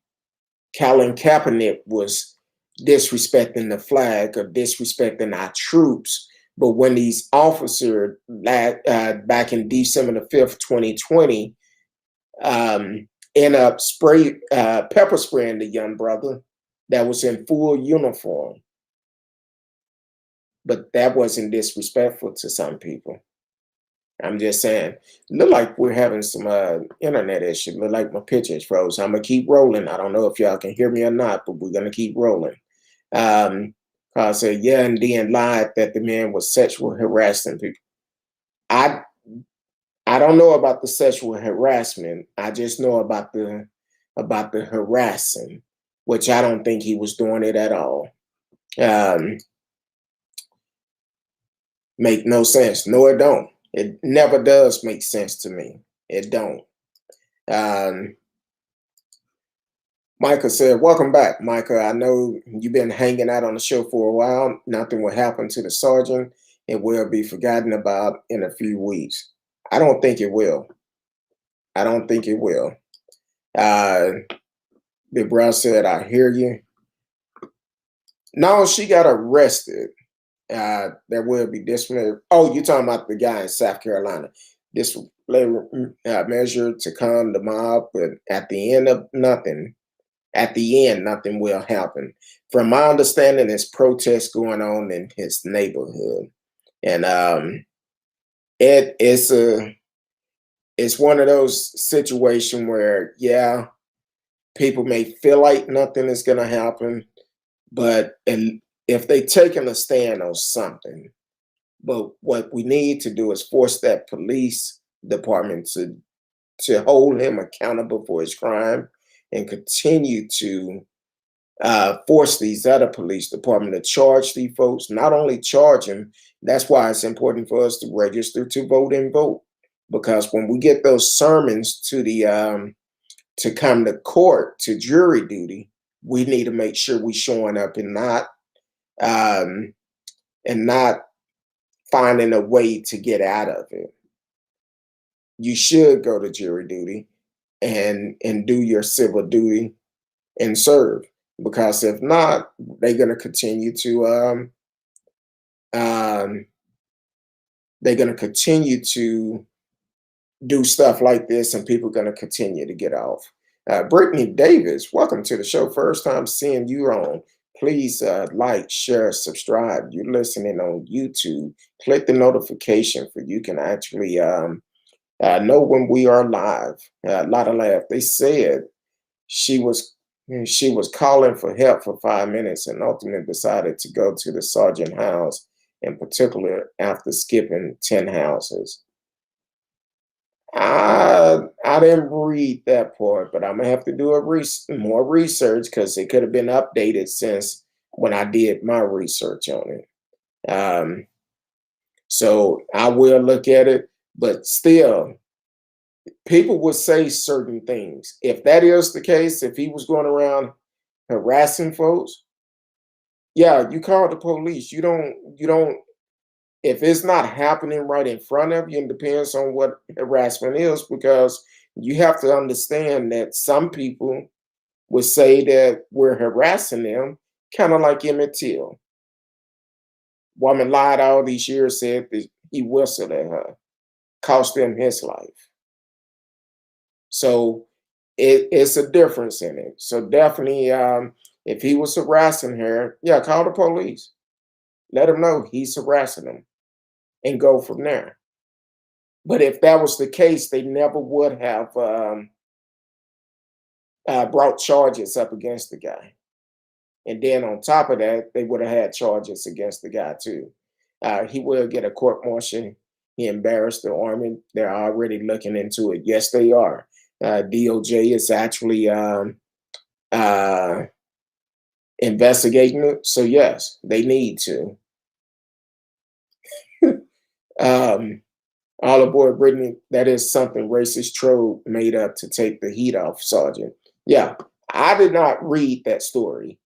Kaepernick was disrespecting the flag or disrespecting our troops, but when these officers back in December the 5th, 2020, end up pepper spraying the young brother that was in full uniform. But that wasn't disrespectful to some people. I'm just saying, look like we're having some internet issues. Look like my picture is froze. I'm gonna keep rolling. I don't know if y'all can hear me or not, but we're gonna keep rolling. I said, yeah, and then lied that the man was sexual harassing people. I don't know about the sexual harassment. I just know about the harassing, which I don't think he was doing it at all. Make no sense. No, it don't. It never does make sense to me. It don't. Micah said, welcome back, Micah. I know you've been hanging out on the show for a while. Nothing will happen to the sergeant. It will be forgotten about in a few weeks. I don't think it will. I don't think it will. Big Brown said, I hear you. No, she got arrested. There will be disciplinary. Oh, you're talking about the guy in South Carolina. Disciplinary measure to calm the mob, but at the end, nothing will happen. From my understanding, there's protests going on in his neighborhood, and it's one of those situations where, yeah, people may feel like nothing is going to happen, but if they taking a stand on something, but what we need to do is force that police department to hold him accountable for his crime and continue to force these other police departments to charge these folks, not only charge them. That's why it's important for us to register to vote and vote, because when we get those sermons to the to come to court, to jury duty, we need to make sure we showing up and not finding a way to get out of it. You should go to jury duty and do your civil duty and serve, because if not, they're going to continue to do stuff like this, and people are going to continue to get off. Brittany Davis, welcome to the show. First time seeing you on. Please like, share, subscribe. You're listening on YouTube. Click the notification for you can actually know when we are live. A lot of laugh. They said she was calling for help for 5 minutes and ultimately decided to go to the sergeant house, in particular after skipping 10 houses. I didn't read that part, but I'm gonna have to do more research, because it could have been updated since when I did my research on it. So I will look at it, but still, people would say certain things. If that is the case, if he was going around harassing folks, yeah, you call the police. You don't. If it's not happening right in front of you, it depends on what harassment is, because you have to understand that some people would say that we're harassing them, kind of like Emmett Till. Woman lied all these years, said that he whistled at her, cost him his life. So it's a difference in it. So definitely, if he was harassing her, yeah, call the police. Let him know he's harassing them, and go from there. But if that was the case, they never would have brought charges up against the guy. And then on top of that, they would have had charges against the guy too. He will get a court martial. He embarrassed the Army. They're already looking into it. Yes, they are. DOJ is actually investigating it. So yes, they need to. All aboard, Brittany. That is something racist troll made up to take the heat off Sergeant. Yeah, I did not read that story.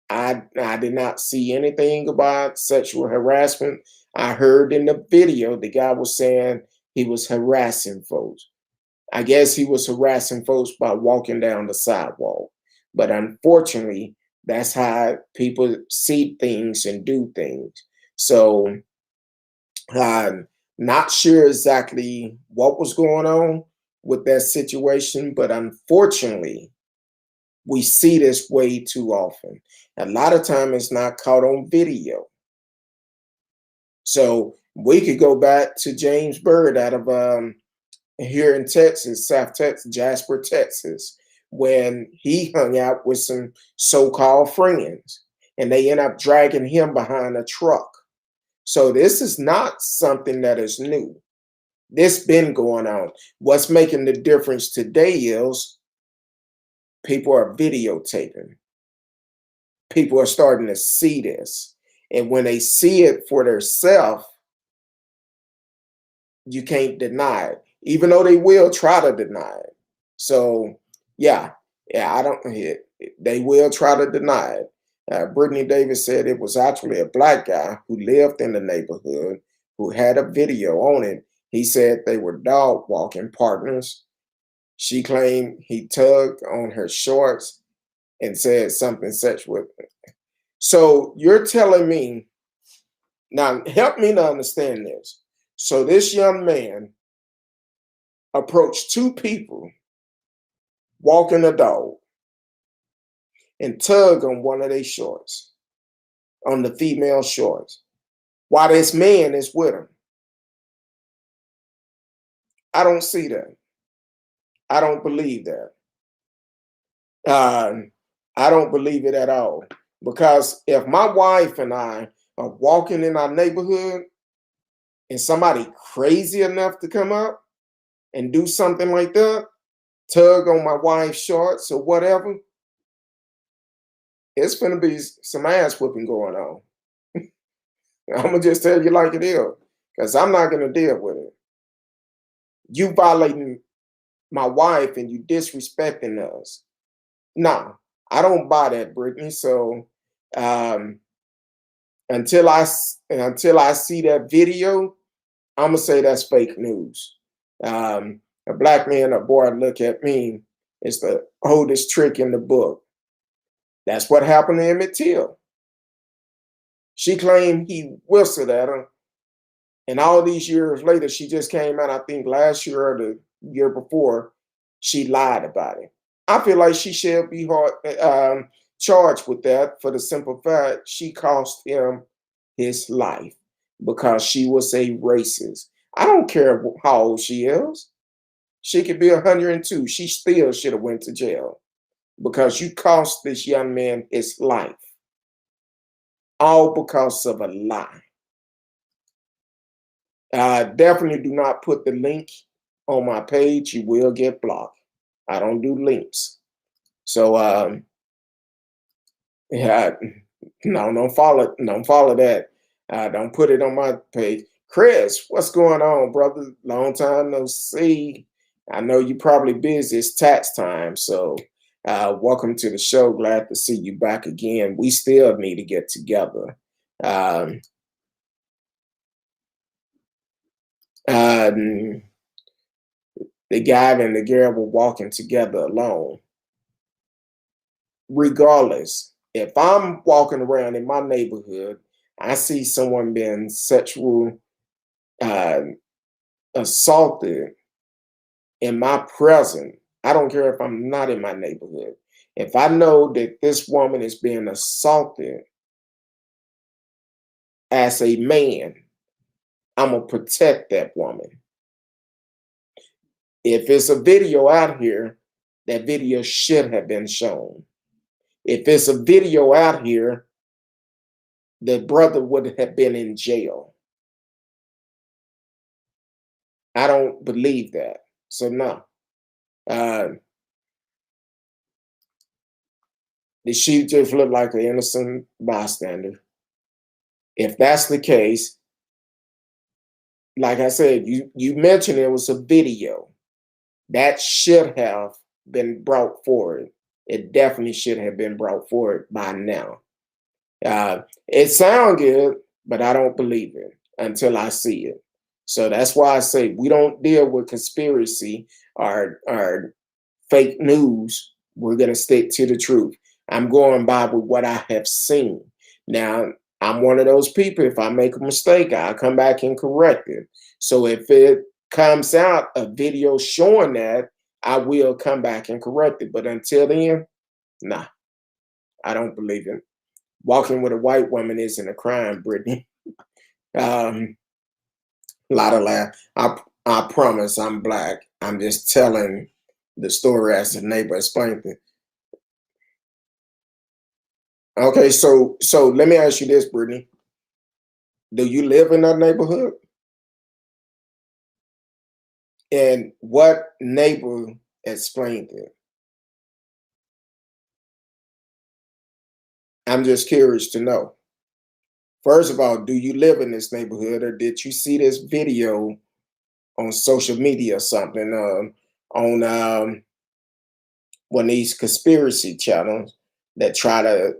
I did not see anything about sexual harassment. I heard in the video the guy was saying he was harassing folks. I guess he was harassing folks by walking down the sidewalk. But unfortunately, that's how people see things and do things. So I'm not sure exactly what was going on with that situation, but unfortunately, we see this way too often. A lot of time it's not caught on video. So we could go back to James Byrd out of here in Texas, South Texas, Jasper, Texas, when he hung out with some so-called friends and they end up dragging him behind a truck. So this is not something that is new. This been going on. What's making the difference today is people are videotaping. People are starting to see this. And when they see it for themselves, you can't deny it, even though they will try to deny it. So, yeah, they will try to deny it. Brittany Davis said it was actually a black guy who lived in the neighborhood who had a video on it. He said they were dog walking partners. She claimed he tugged on her shorts and said something sexual. So you're telling me, now help me to understand this. So this young man approached two people walking a dog and tugged on one of their shorts, on the female shorts, while this man is with him. I don't see that. I don't believe that. I don't believe it at all. Because if my wife and I are walking in our neighborhood and somebody crazy enough to come up and do something like that, tug on my wife's shorts or whatever, it's going to be some ass whooping going on. I'm going to just tell you like it is, because I'm not going to deal with it. You violating my wife and you disrespecting us. No, I don't buy that, Brittany. So until I see that video, I'm gonna say that's fake news. A black man or boy look at me is the oldest trick in the book. That's what happened to Emmett Till. She claimed he whistled at her, and all these years later, she just came out, I think last year or the year before, she lied about it. I feel like she should be charged with that for the simple fact she cost him his life because she was a racist. I don't care how old she is. She could be 102. She still should have went to jail because you cost this young man his life, all because of a lie. Definitely do not put the link on my page. You will get blocked. I don't do links. So yeah, no, don't follow that. Don't put it on my page. Chris, what's going on, brother? Long time no see. I know you're probably busy. It's tax time. So welcome to the show. Glad to see you back again. We still need to get together. The guy and the girl were walking together alone. Regardless, if I'm walking around in my neighborhood, I see someone being sexual assaulted in my presence. I don't care if I'm not in my neighborhood. If I know that this woman is being assaulted as a man, I'm going to protect that woman. If it's a video out here, that video should have been shown. If it's a video out here, the brother would have been in jail. I don't believe that. So no. She just looked like an innocent bystander. If that's the case, like I said, you mentioned it was a video. That should have been brought forward. It definitely should have been brought forward by now. It sounds good, but I don't believe it until I see it. So that's why I say we don't deal with conspiracy or fake news. We're going to stick to the truth. I'm going by with what I have seen. Now, I'm one of those people, if I make a mistake, I'll come back and correct it. So if it comes out a video showing that, I will come back and correct it. But until then, nah, I don't believe it. Walking with a white woman isn't a crime, Brittany. A lot of laugh. I promise I'm black. I'm just telling the story as the neighbor explained it. Okay, so let me ask you this, Brittany. Do you live in that neighborhood? And what neighbor explained it? I'm just curious to know. First of all, do you live in this neighborhood, or did you see this video on social media or something, on one of these conspiracy channels that try to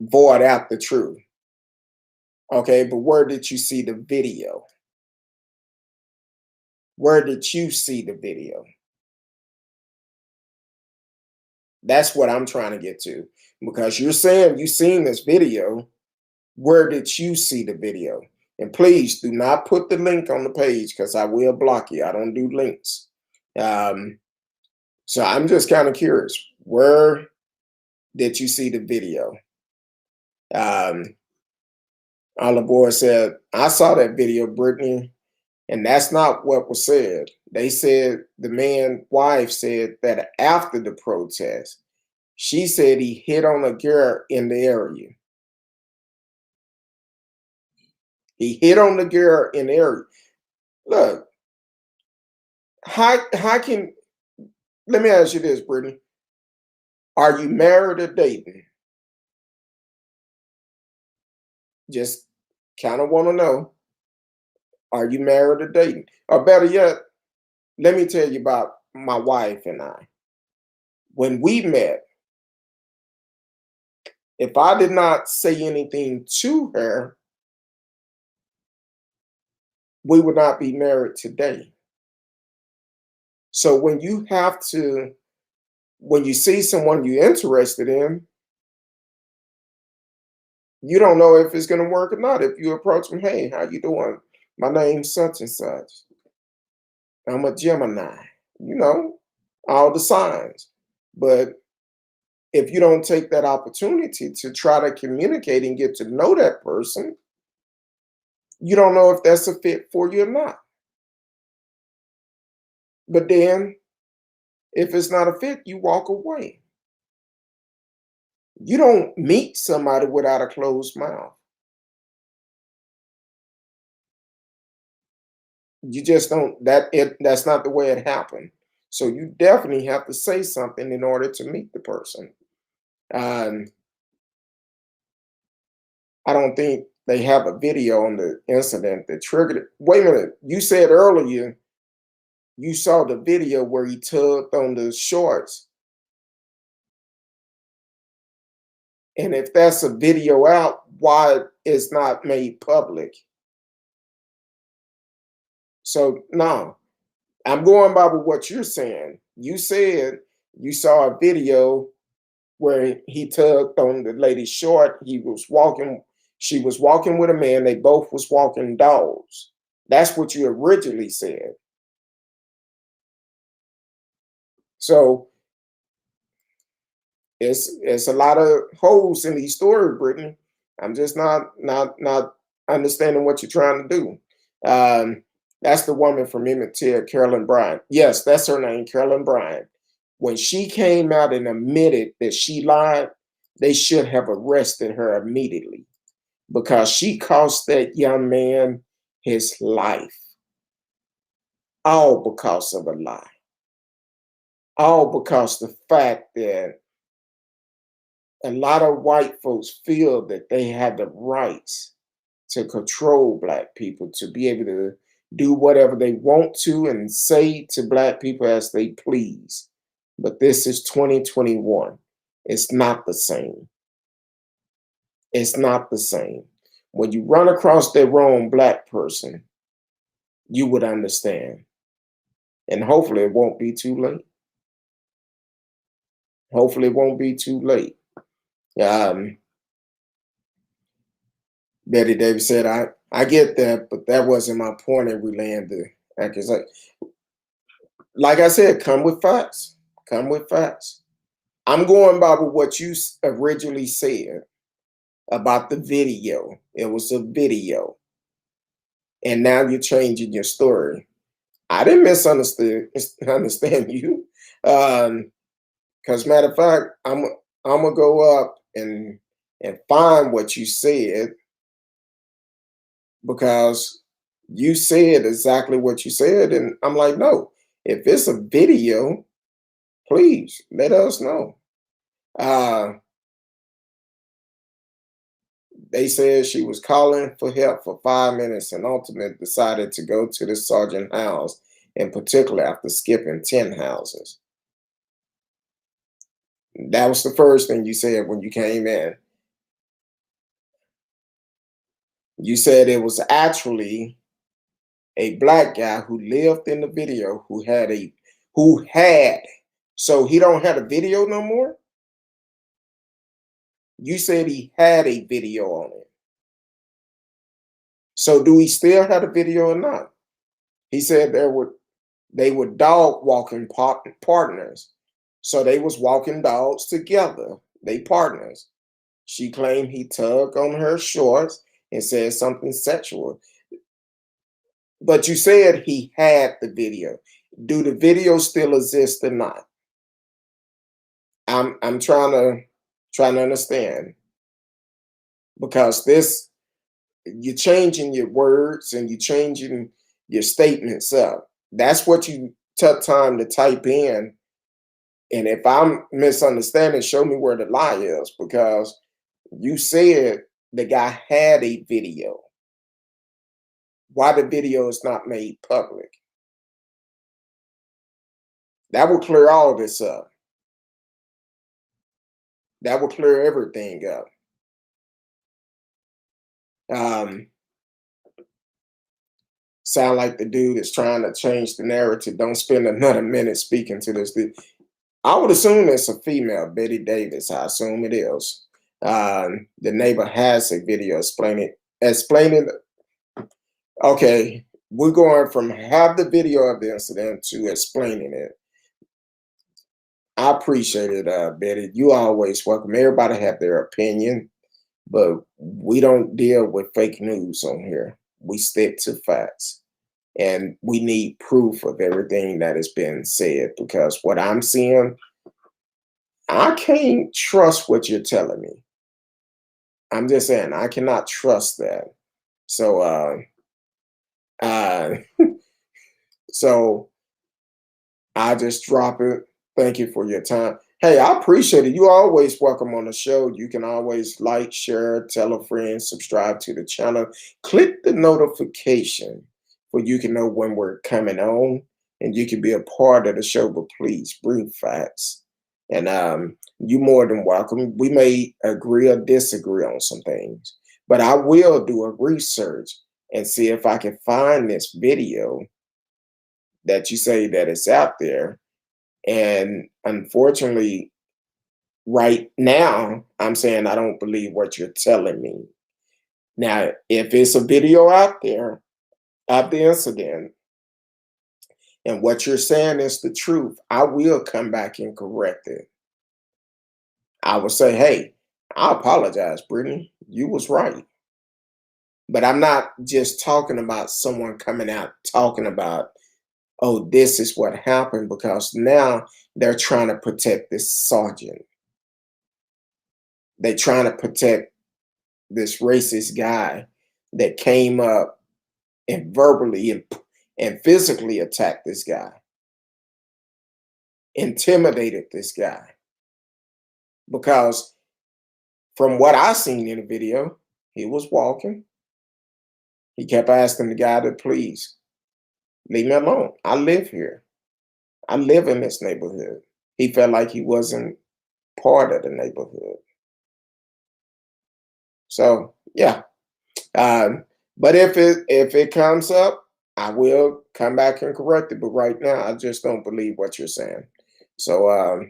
void out the truth? Okay, but where did you see the video? Where did you see the video? That's what I'm trying to get to. Because you're saying you've seen this video. Where did you see the video? And please do not put the link on the page, because I will block you. I don't do links. So I'm just kind of curious. Where did you see the video? All boy said, I saw that video, Brittany, and that's not what was said. They said the man's wife said that after the protest, she said he hit on a girl in the area. He hit on the girl in the area. Look, how can, let me ask you this, Brittany. Are you married or dating? Just kind of want to know. Are you married or dating? Or better yet, let me tell you about my wife and I. When we met, if I did not say anything to her, we would not be married today. So when you see someone you're interested in, you don't know if it's going to work or not. If you approach them, hey, how you doing? My name's such and such. I'm a Gemini. You know, all the signs. But if you don't take that opportunity to try to communicate and get to know that person, you don't know if that's a fit for you or not. But then, if it's not a fit, you walk away. You don't meet somebody without a closed mouth. You just don't, that's not the way it happened. So you definitely have to say something in order to meet the person. I don't think they have a video on the incident that triggered it. Wait a minute, you said earlier you saw the video where he tugged on the shorts. And if that's a video out, why it's not made public? So no, I'm going by what you're saying. You said you saw a video where he tugged on the lady's short. She was walking with a man. They both was walking dogs. That's what you originally said. So it's a lot of holes in these stories, Brittany. I'm just not understanding what you're trying to do. That's the woman from Emmett Till, Carolyn Bryant. Yes, that's her name, Carolyn Bryant. When she came out and admitted that she lied, they should have arrested her immediately because she cost that young man his life. All because of a lie. All because the fact that a lot of white folks feel that they have the rights to control Black people, to be able to do whatever they want to and say to Black people as they please. But this is 2021. It's not the same. It's not the same. When you run across that wrong Black person, you would understand. And hopefully it won't be too late. Hopefully it won't be too late. Betty Davis said, I get that, but that wasn't my point in relaying the accusation. Like I said, come with facts. Come with facts. I'm going by what you originally said about the video. It was a video. And now you're changing your story. I didn't understand you. Because matter of fact, I'm gonna go up and find what you said, because you said exactly what you said. And I'm like, no, if it's a video, please let us know. They said she was calling for help for 5 minutes and ultimately decided to go to the sergeant house, in particular after skipping 10 houses. That was the first thing you said when you came in. You said it was actually a Black guy who lived in the video who had, so he don't have a video no more? You said he had a video on it. So do he still have a video or not? He said they were dog walking partners. So they was walking dogs together. They partners. She claimed he tugged on her shorts and said something sexual. But you said he had the video. Do the video still exist or not? I'm trying to understand, because you're changing your words and you're changing your statements up. That's what you took time to type in. And if I'm misunderstanding, show me where the lie is, because you said the guy had a video. Why the video is not made public? That will clear all this up. That will clear everything up. Sound like the dude is trying to change the narrative. Don't spend another minute speaking to this dude. I would assume it's a female, Betty Davis. I assume it is. The neighbor has a video explaining. Okay, we're going from have the video of the incident to explaining it. I appreciate it, Betty. You always welcome. Everybody have their opinion, but we don't deal with fake news on here. We stick to facts, and we need proof of everything that has been said, because what I'm seeing, I can't trust what you're telling me. I'm just saying, I cannot trust that. So, so I just drop it. Thank you for your time. Hey, I appreciate it. You always welcome on the show. You can always like, share, tell a friend, subscribe to the channel. Click the notification so you can know when we're coming on, and you can be a part of the show. But please bring facts. And you're more than welcome. We may agree or disagree on some things, but I will do a research and see if I can find this video that you say that is out there. And unfortunately, right now, I'm saying I don't believe what you're telling me. Now, if it's a video out there of the incident and what you're saying is the truth, I will come back and correct it. I will say, hey, I apologize, Brittany. You was right. But I'm not just talking about someone coming out talking about, oh, this is what happened, because now they're trying to protect this sergeant. They're trying to protect this racist guy that came up and verbally and physically attacked this guy, intimidated this guy. Because from what I seen in the video, he was walking. He kept asking the guy to please leave me alone. I live here. I live in this neighborhood. He felt like he wasn't part of the neighborhood. So yeah. But if it comes up, I will come back and correct it. But right now, I just don't believe what you're saying. So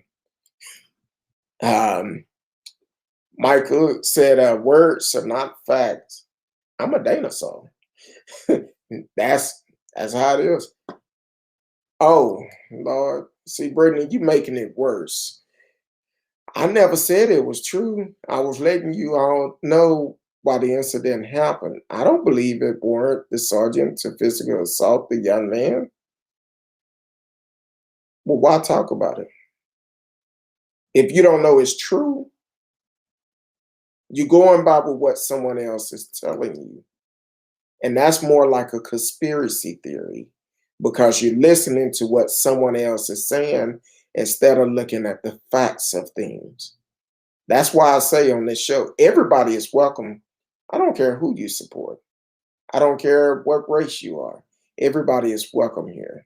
Michael said, words are not facts. I'm a dinosaur. That's how it is. Oh, Lord. See, Brittany, you making it worse. I never said it was true. I was letting you all know why the incident happened. I don't believe it warranted the sergeant to physically assault the young man. Well, why talk about it? If you don't know it's true, you're going by with what someone else is telling you. And that's more like a conspiracy theory, because you're listening to what someone else is saying instead of looking at the facts of things. That's why I say on this show, everybody is welcome. I don't care who you support. I don't care what race you are. Everybody is welcome here.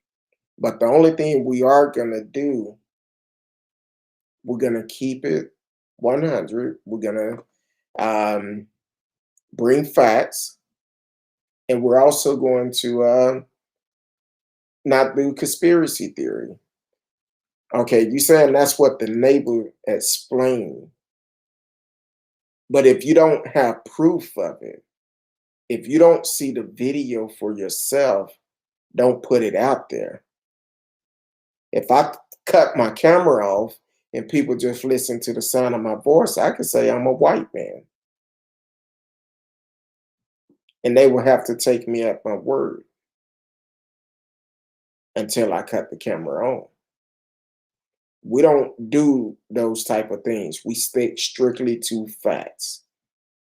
But the only thing we are going to do, we're going to keep it 100. We're going to bring facts. And we're also going to not do conspiracy theory. Okay, you saying that's what the neighbor explained. But if you don't have proof of it, if you don't see the video for yourself, don't put it out there. If I cut my camera off and people just listen to the sound of my voice, I could say I'm a white man. And they will have to take me at my word until I cut the camera on. We don't do those type of things. We stick strictly to facts.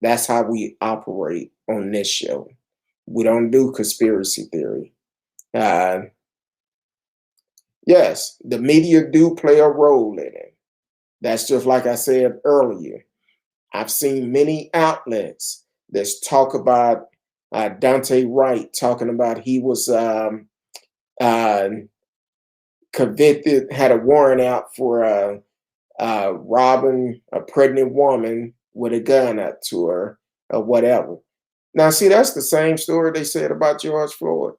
That's how we operate on this show. We don't do conspiracy theory. Yes, the media do play a role in it. That's just like I said earlier. I've seen many outlets that talk about Dante Wright talking about he was convicted, had a warrant out for robbing a pregnant woman with a gun up to her or whatever. Now, see, that's the same story they said about George Floyd.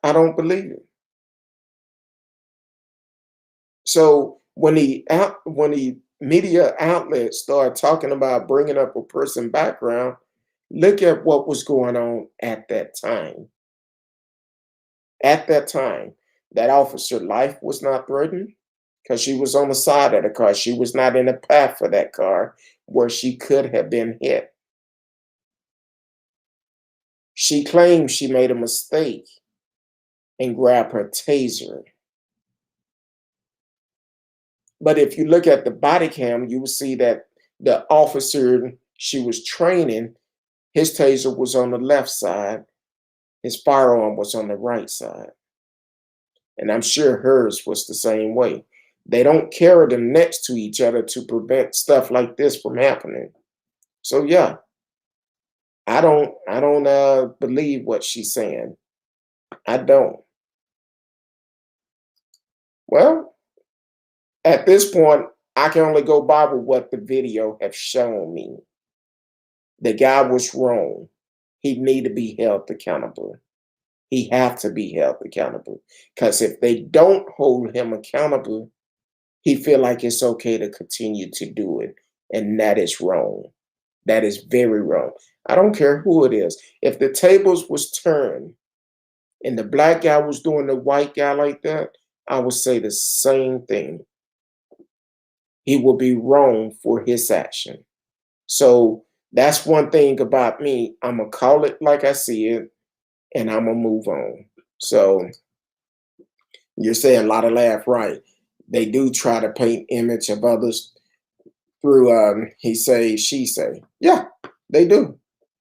I don't believe it. So when the media outlets start talking about bringing up a person's background, look at what was going on at that time. At that time, that officer's life was not threatened because she was on the side of the car. She was not in the path for that car where she could have been hit. She claimed she made a mistake and grabbed her taser. But if you look at the body cam, you will see that the officer she was training, his taser was on the left side, his firearm was on the right side. And I'm sure hers was the same way. They don't carry them next to each other to prevent stuff like this from happening. So yeah, I don't believe what she's saying. I don't. Well, at this point, I can only go by with what the video have shown me. The guy was wrong. He need to be held accountable. He have to be held accountable. Because if they don't hold him accountable, he feel like it's okay to continue to do it. And that is wrong. That is very wrong. I don't care who it is. If the tables was turned and the black guy was doing the white guy like that, I would say the same thing. He will be wrong for his action. So That's one thing about me. I'm going to call it like I see it, and I'm going to move on. So you're saying a lot of laugh, right? They do try to paint image of others through he say, she say. Yeah, they do.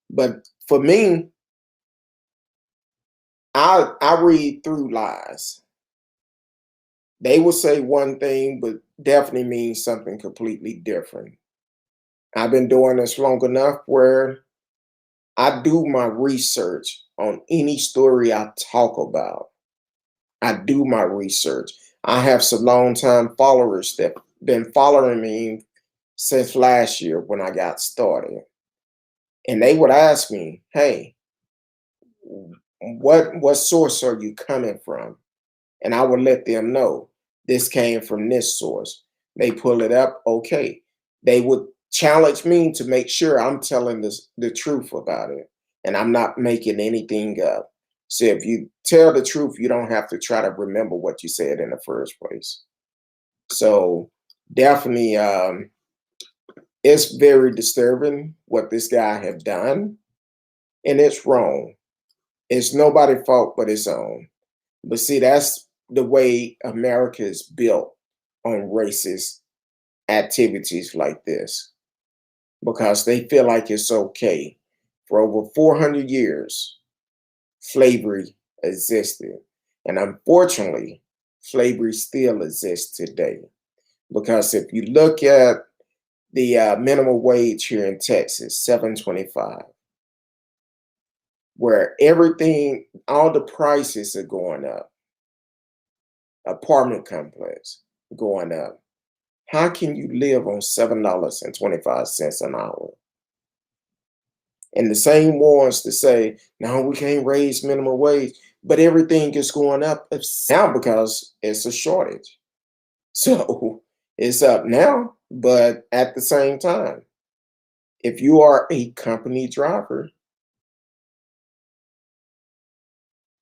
But for me, I read through lies. They will say one thing, but definitely mean something completely different. I've been doing this long enough where I do my research on any story I talk about. I do my research. I have some long-time followers that been following me since last year when I got started. And they would ask me, hey, what source are you coming from? And I would let them know this came from this source. They pull it up, okay. They would challenge me to make sure I'm telling the truth about it and I'm not making anything up. So if you tell the truth, you don't have to try to remember what you said in the first place. So definitely, it's very disturbing what this guy have done, and it's wrong. It's nobody's fault but his own. But see, that's the way America is built, on racist activities like this, because they feel like it's okay. For over 400 years, slavery existed. And unfortunately, slavery still exists today. Because if you look at the minimum wage here in Texas, $7.25, where everything, all the prices are going up, apartment complex going up. How can you live on $7.25 an hour? And the same ones to say, no, we can't raise minimum wage, but everything is going up now because it's a shortage. So it's up now, but at the same time, if you are a company driver,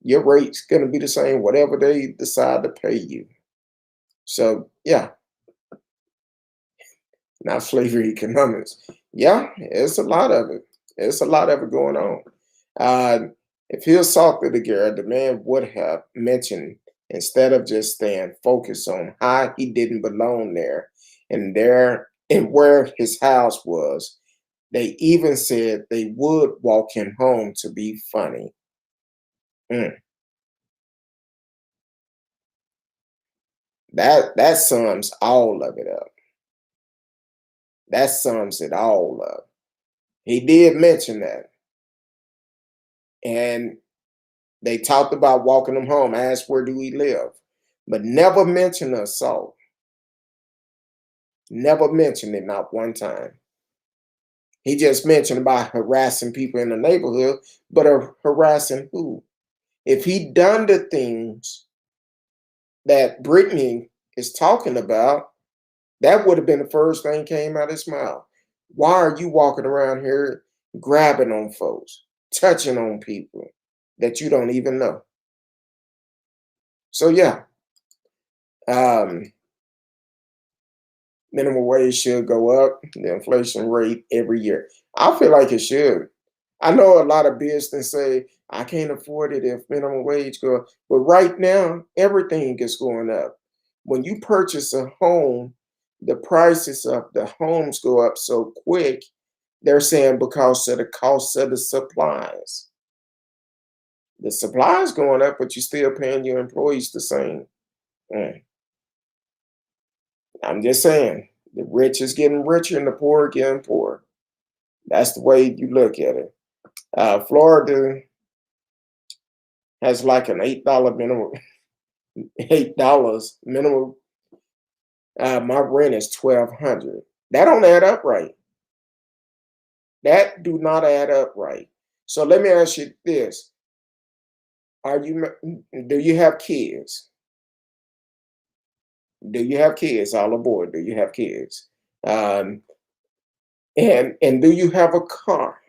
your rate's going to be the same, whatever they decide to pay you. So, yeah, now slavery economics. Yeah, it's a lot of it. It's a lot of it going on. If he assaulted the girl, the man would have mentioned, instead of just staying focused on how he didn't belong there and where his house was, they even said they would walk him home to be funny. That sums all of it up. That sums it all up. He did mention that. And they talked about walking him home, asked where do he live, but never mentioned assault. Never mentioned it, not one time. He just mentioned about harassing people in the neighborhood, but harassing who? If he'd done the things that Brittany is talking about, that would have been the first thing came out of his mouth. Why are you walking around here grabbing on folks, touching on people that you don't even know? So yeah, minimum wage should go up, the inflation rate every year. I feel like it should. I know a lot of business say, I can't afford it if minimum wage go up. But right now, everything is going up. When you purchase a home, the prices of the homes go up so quick, they're saying because of the cost of the supplies. The supplies going up, but you're still paying your employees the same. I'm just saying, the rich is getting richer and the poor are getting poorer. That's the way you look at it. Florida has like an $8 minimum. $8 minimum. My rent is $1,200. That don't add up right. That do not add up right. So let me ask you this: do you have kids? Do you have kids? All aboard. Do you have kids? And do you have a car?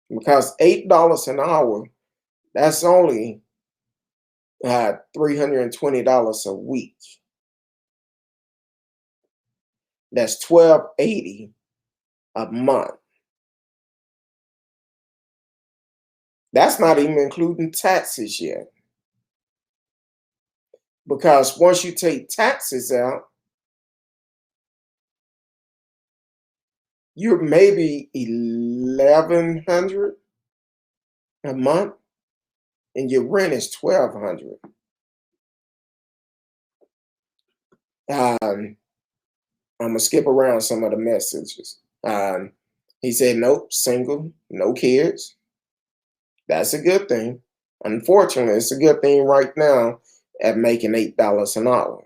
Because $8 an hour, that's only $320 a week. That's $1,280 a month. That's not even including taxes yet. Because once you take taxes out, you're maybe $1,100 a month, and your rent is $1,200. I'm gonna skip around some of the messages. He said, nope, single, no kids. That's a good thing. Unfortunately, it's a good thing right now at making $8 an hour.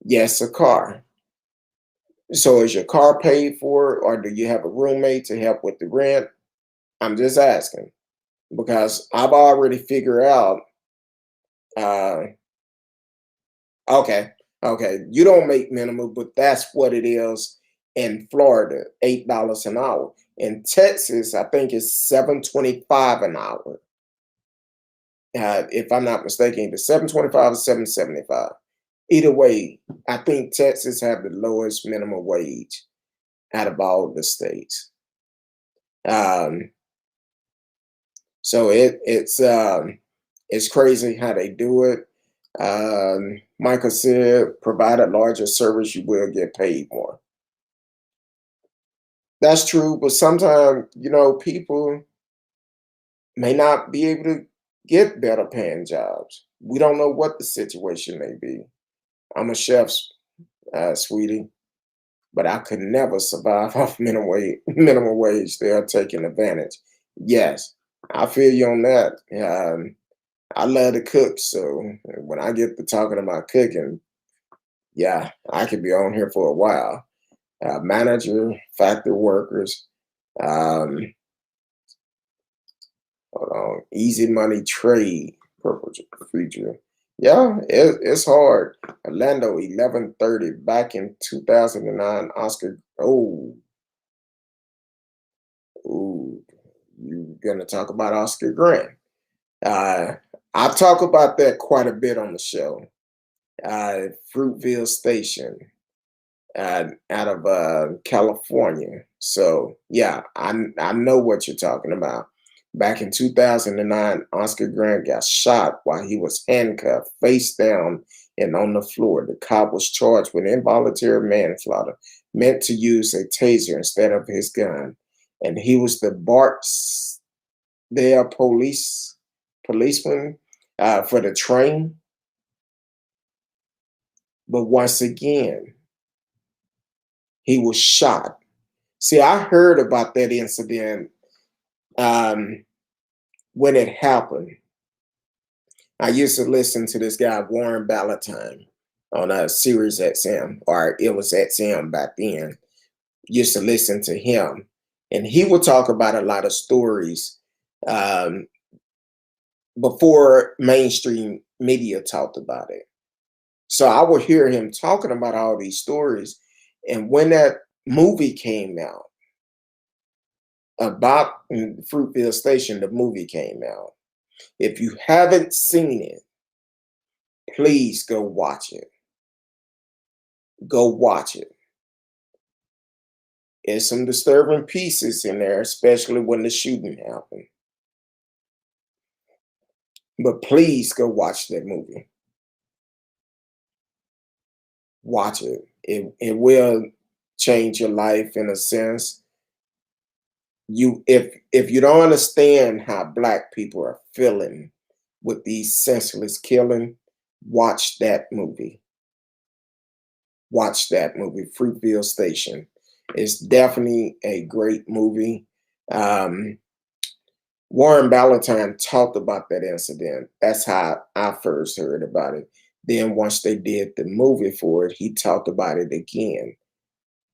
Yes, a car. So is your car paid for, or do you have a roommate to help with the rent? I'm just asking because I've already figured out. Okay, you don't make minimum, but that's what it is in Florida, $8 an hour. In Texas, I think it's $7.25 an hour. If I'm not mistaken, either $7.25 or $7.75. Either way, I think Texas have the lowest minimum wage out of all the states. So it's crazy how they do it. Michael said, provided larger service, you will get paid more. That's true, but sometimes, people may not be able to get better paying jobs. We don't know what the situation may be. I'm a chef, sweetie, but I could never survive off minimum wage. They are taking advantage. Yes, I feel you on that. I love to cook, so when I get to talking about cooking, yeah, I could be on here for a while. Manager, factory workers, hold on, easy money trade, purple feature. Yeah, it's hard. Orlando, 1130, back in 2009, Oscar. Oh, you're gonna talk about Oscar Grant. I talk about that quite a bit on the show. Fruitville Station, out of California. So yeah, I know what you're talking about. Back in 2009, Oscar Grant got shot while he was handcuffed, face down and on the floor. The cop was charged with involuntary manslaughter, meant to use a taser instead of his gun. And he was the Barksdale policeman for the train. But once again, he was shot. See, I heard about that incident when it happened. I used to listen to this guy, Warren Ballantyne, on a Sirius XM, or it was XM back then. Used to listen to him, and he would talk about a lot of stories before mainstream media talked about it. So I would hear him talking about all these stories, and when that movie came out about Fruitville Station, the movie came out. If you haven't seen it, please go watch it. Go watch it. There's some disturbing pieces in there, especially when the shooting happened. But please go watch that movie. Watch it. It will change your life in a sense. If you don't understand how Black people are feeling with these senseless killing, watch that movie. Watch that movie, Fruitville Station. It's definitely a great movie. Warren Ballantyne talked about that incident. That's how I first heard about it. Then once they did the movie for it, he talked about it again.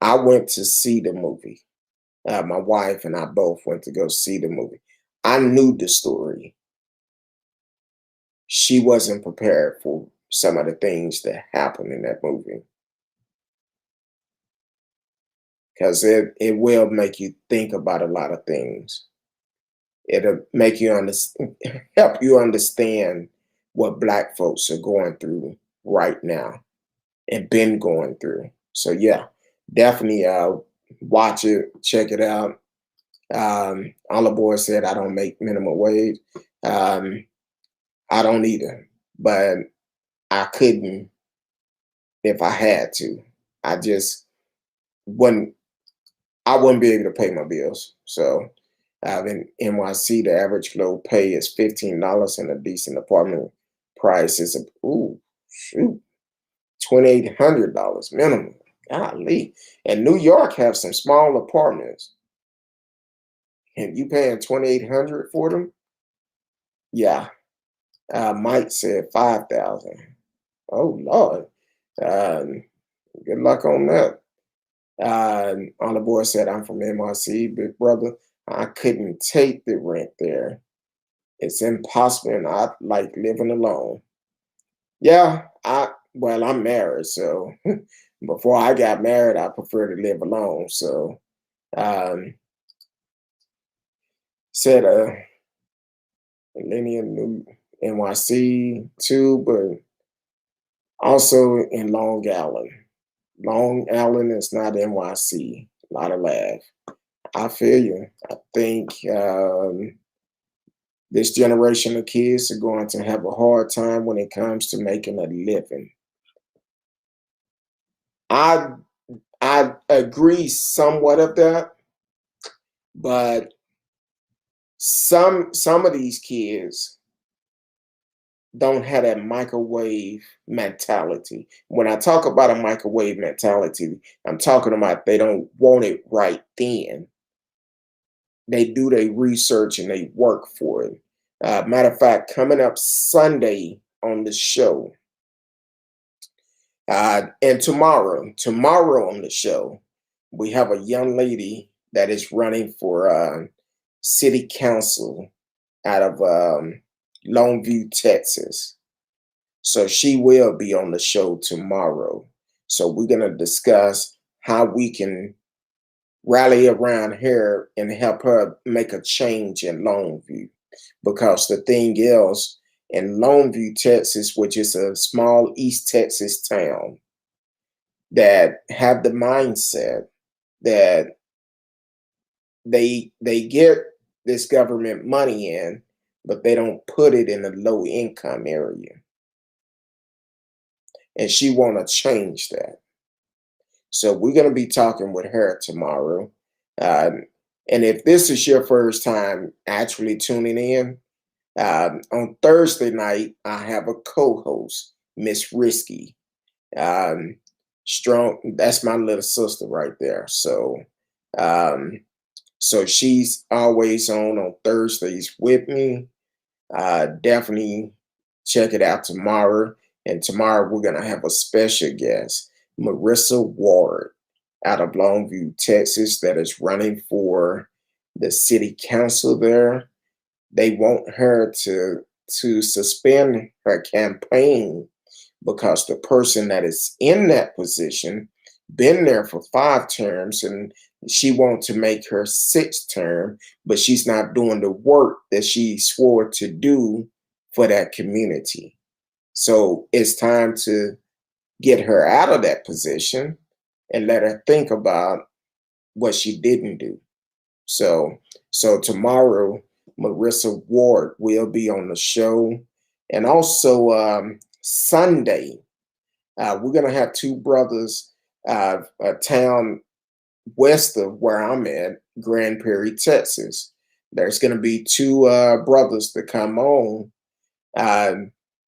I went to see the movie. My wife and I both went to go see the movie. I knew the story. She wasn't prepared for some of the things that happened in that movie. Because it will make you think about a lot of things. It'll make you help you understand what Black folks are going through right now. and been going through. So yeah, definitely watch it, check it out. All the boys said I don't make minimum wage. Um, I don't either, but I couldn't if I had to. I just wouldn't. I wouldn't be able to pay my bills. So in NYC, the average low pay is $15, and a decent apartment price is $2,800 minimum. Golly. And New York have some small apartments, and you paying $2,800 for them? Yeah. Mike said 5,000. Oh Lord. Good luck on that. On the board said, I'm from NYC, big brother. I couldn't take the rent there. It's impossible, and I like living alone. Yeah, I'm married, so before I got married, I prefer to live alone. So um said linear new NYC too, but also in Long Island. Long Island is not NYC. A lot of laugh. I feel you. I think this generation of kids are going to have a hard time when it comes to making a living. I agree somewhat of that, but some of these kids don't have that microwave mentality. When I talk about a microwave mentality, I'm talking about they don't want it right then. They do their research and they work for it. Matter of fact, coming up Sunday on the show, and tomorrow on the show, we have a young lady that is running for city council out of Longview, Texas. So she will be on the show tomorrow. So we're going to discuss how we can rally around her and help her make a change in Longview. Because the thing is, in Longview, Texas, which is a small East Texas town, that have the mindset that they get this government money in, but they don't put it in a low income area. And she want to change that. So we're going to be talking with her tomorrow. And if this is your first time actually tuning in, on Thursday night, I have a co-host, Miss Risky. Strong, that's my little sister right there. So so she's always on Thursdays with me. Definitely check it out tomorrow. And tomorrow we're going to have a special guest, Marissa Ward, out of Longview, Texas, that is running for the city council there. They want her to suspend her campaign because the person that is in that position been there for 5 terms, and she wants to make her 6th term, but she's not doing the work that she swore to do for that community. So it's time to get her out of that position and let her think about what she didn't do. So tomorrow, Marissa Ward will be on the show. And also Sunday, we're going to have 2 brothers, a town west of where I'm at, Grand Prairie, Texas. There's going to be 2 brothers that come on.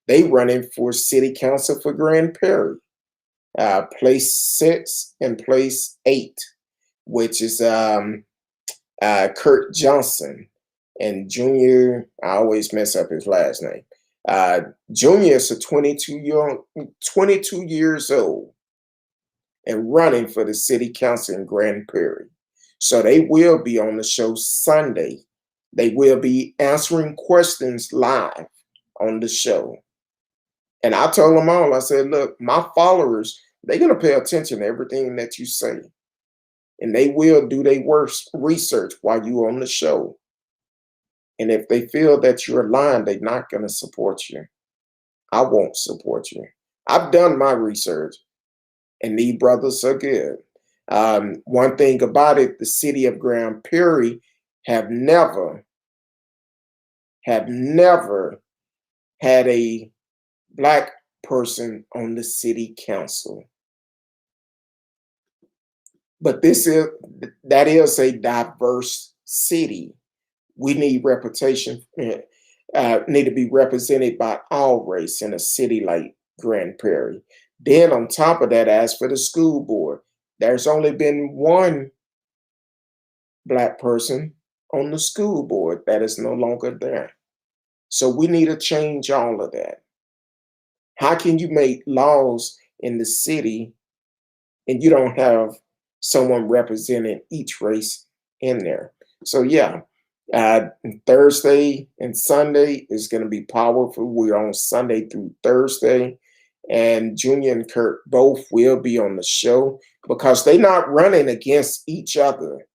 They running for city council for Grand Prairie, place 6 and place 8, which is Kurt Johnson and Junior. I always mess up his last name. Junior is a 22 years old and running for the city council in Grand Prairie. So they will be on the show Sunday. They will be answering questions live on the show. And I told them all, I said, look, my followers, they're going to pay attention to everything that you say. And they will do their worst research while you're on the show. And if they feel that you're lying, they're not going to support you. I won't support you. I've done my research. and these brothers are good. One thing about it, the city of Grand Prairie have never had a black person on the city council. But that is a diverse city. We need reputation, need to be represented by all race in a city like Grand Prairie. Then on top of that, as for the school board, there's only been one black person on the school board that is no longer there. So we need to change all of that. How can you make laws in the city and you don't have someone representing each race in there? So yeah, Thursday and Sunday is going to be powerful. We're on Sunday through Thursday, and Junior and Kurt both will be on the show because they're not running against each other.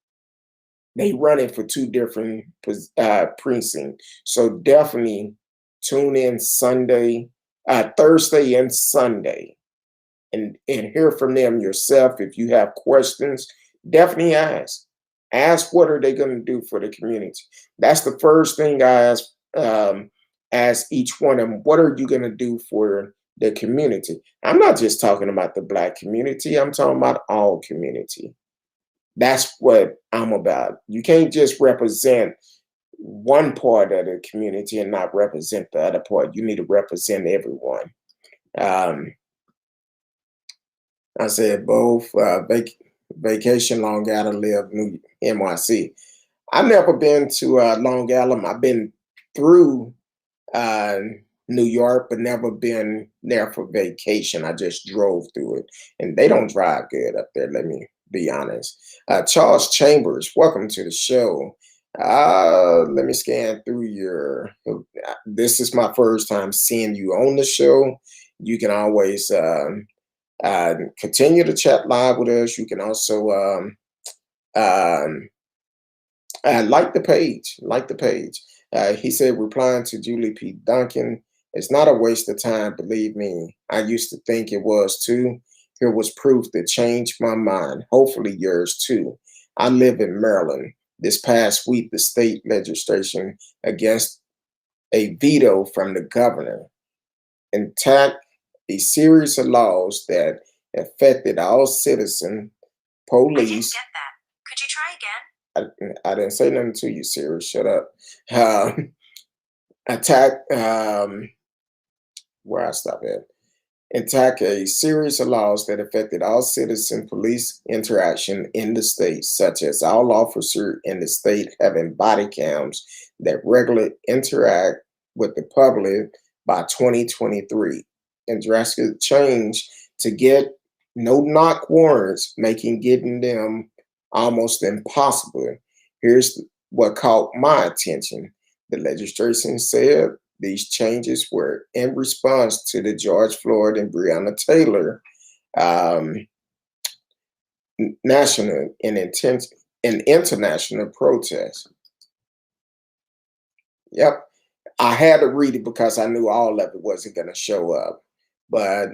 They running for two different precincts. So definitely tune in Thursday and Sunday, and hear from them yourself. If you have questions, definitely ask. Ask what are they going to do for the community. That's the first thing I ask each one of them. What are you going to do for the community? I'm not just talking about the black community. I'm talking about all community. That's what I'm about. You can't just represent one part of the community and not represent the other part. You need to represent everyone. I said both vacation Long Island, live New NYC. I've never been to Long Island. I've been through New York, but never been there for vacation. I just drove through it, and they don't drive good up there. Let me be honest. Charles Chambers, welcome to the show. Let me scan through your. This is my first time seeing you on the show. You can always continue to chat live with us. You can also like the page. Like the page. He said, replying to Julie P. Duncan, it's not a waste of time. Believe me, I used to think it was too. Here was proof that changed my mind. Hopefully yours too. I live in Maryland. This past week, the state legislation against a veto from the governor intact a series of laws that affected all citizens, police. I didn't get that. Could you try again? I didn't say nothing to you, Siri. Shut up. Attack. Where I stop at? Attack a series of laws that affected all citizen police interaction in the state, such as all officers in the state having body cams that regularly interact with the public by 2023, and drastic change to get no-knock warrants, making getting them almost impossible. Here's what caught my attention. The legislation said these changes were in response to the George Floyd and Breonna Taylor national and international protests. Yep. I had to read it because I knew all of it wasn't going to show up. But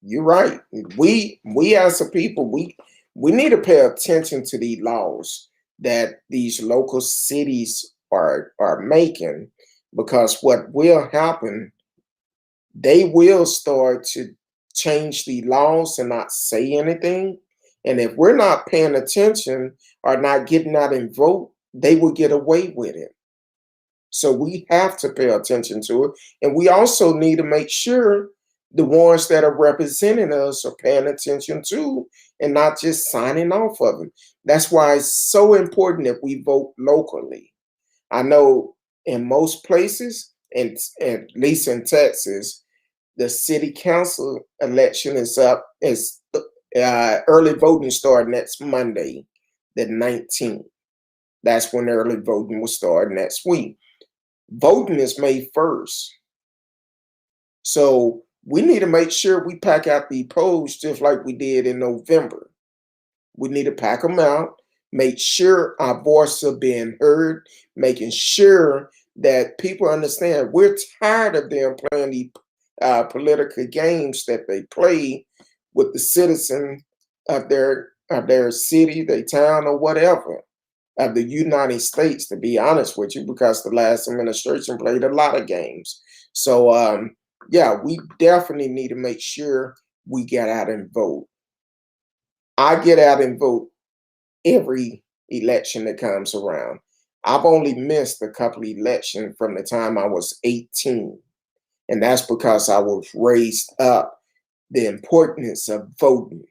you're right. We as a people, we need to pay attention to the laws that these local cities are making, because what will happen, they will start to change the laws and not say anything. And if we're not paying attention or not getting out and vote, they will get away with it. So we have to pay attention to it. And we also need to make sure the ones that are representing us are paying attention to and not just signing off of them. That's why it's so important that we vote locally. I know in most places, and at least in Texas, the city council election is up. It's early voting start next Monday, the 19th. That's when early voting will start next week. Voting is May 1st. So we need to make sure we pack out the polls just like we did in November. We need to pack them out, make sure our voices are being heard, making sure that people understand we're tired of them playing the political games that they play with the citizen of their city, their town, or whatever, of the United States, to be honest with you, because the last administration played a lot of games. So yeah, we definitely need to make sure we get out and vote. I get out and vote every election that comes around. I've only missed a couple of elections from the time I was 18. And that's because I was raised up the importance of voting.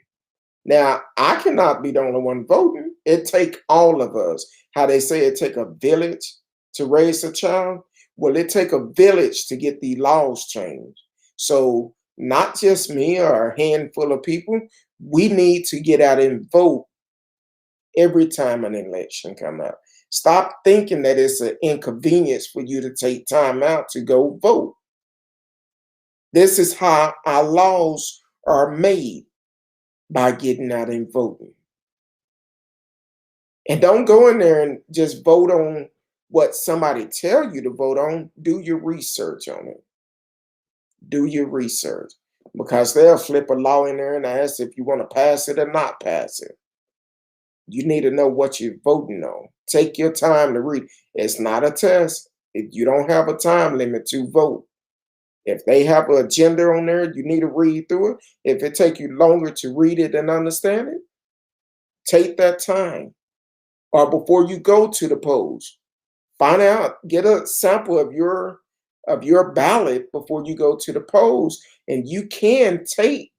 Now, I cannot be the only one voting. It take all of us. How they say it take a village to raise a child. Well, it take a village to get the laws changed. So not just me or a handful of people. We need to get out and vote every time an election come up. Stop thinking that it's an inconvenience for you to take time out to go vote. This is how our laws are made, by getting out and voting. And don't go in there and just vote on what somebody tell you to vote on. Do your research on it. Do your research, because they'll flip a law in there and ask if you want to pass it or not pass it. You need to know what you're voting on. Take your time to read. It's not a test. If you don't have a time limit to vote. If they have an agenda on there, you need to read through it. If it takes you longer to read it and understand it, take that time. Or before you go to the polls, find out, get a sample of your ballot before you go to the polls, and you can take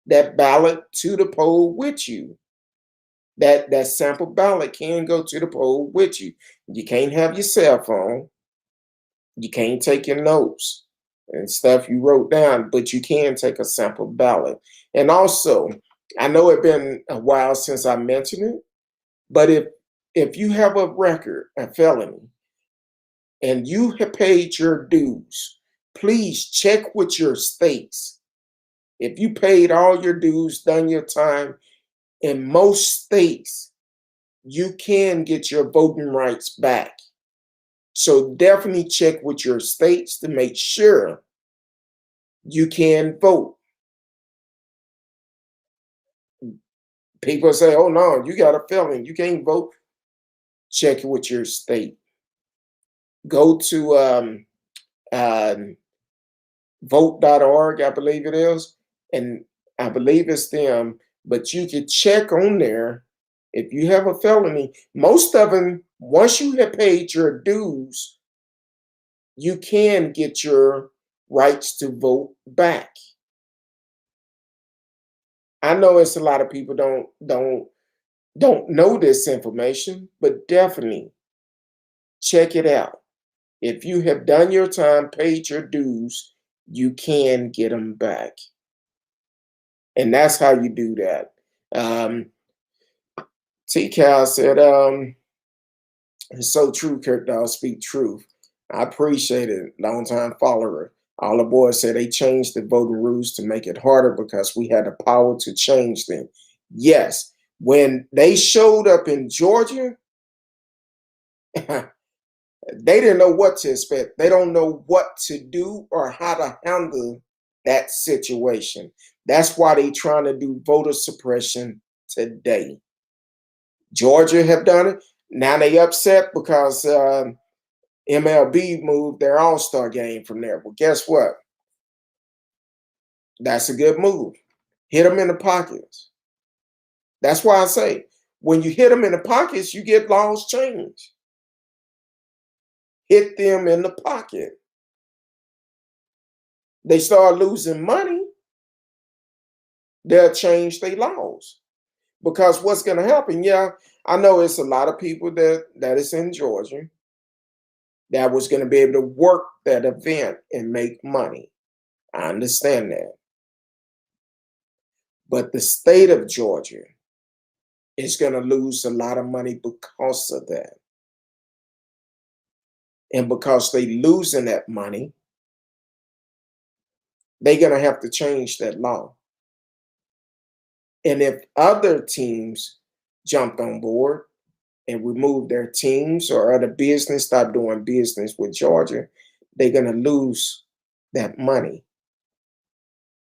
that ballot to the poll with you. That sample ballot can go to the poll with you. You can't have your cell phone. You can't take your notes and stuff you wrote down, but you can take a sample ballot. And also, I know it's been a while since I mentioned it, but if you have a record, a felony, and you have paid your dues, please check with your states. If you paid all your dues, done your time, in most states, you can get your voting rights back. So definitely check with your states to make sure you can vote. People say, oh no, you got a felony, you can't vote. Check it with your state. Go to vote.org, I believe it is, and I believe it's them, but you can check on there. If you have a felony, most of them, once you have paid your dues, you can get your rights to vote back. I know it's a lot of people don't know this information, but definitely check it out. If you have done your time, paid your dues, you can get them back. And that's how you do that. T-Cal said, it's so true, Kirk Dawg, speak truth. I appreciate it, long time follower. All the boys said they changed the voting rules to make it harder because we had the power to change them. Yes, when they showed up in Georgia, they didn't know what to expect. They don't know what to do or how to handle that situation. That's why they're trying to do voter suppression today. Georgia have done it. Now they upset because MLB moved their All-Star game from there. Well, guess what? That's a good move. Hit them in the pockets. That's why I say, when you hit them in the pockets, you get laws changed. Hit them in the pocket. They start losing money, they'll change their laws. Because what's going to happen, yeah, I know it's a lot of people that is in Georgia that was going to be able to work that event and make money. I understand that. But the state of Georgia is going to lose a lot of money because of that. And because they losing that money, they're going to have to change that law. And if other teams jumped on board and removed their teams, or other business stop doing business with Georgia, they're going to lose that money.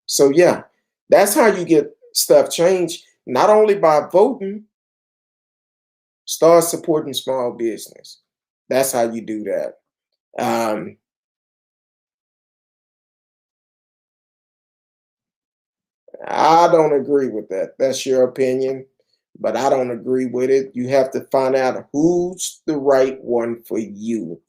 So yeah, that's how you get stuff change, not only by voting, start supporting small business. That's how you do that. I don't agree with that. That's your opinion, but I don't agree with it. You have to find out who's the right one for you.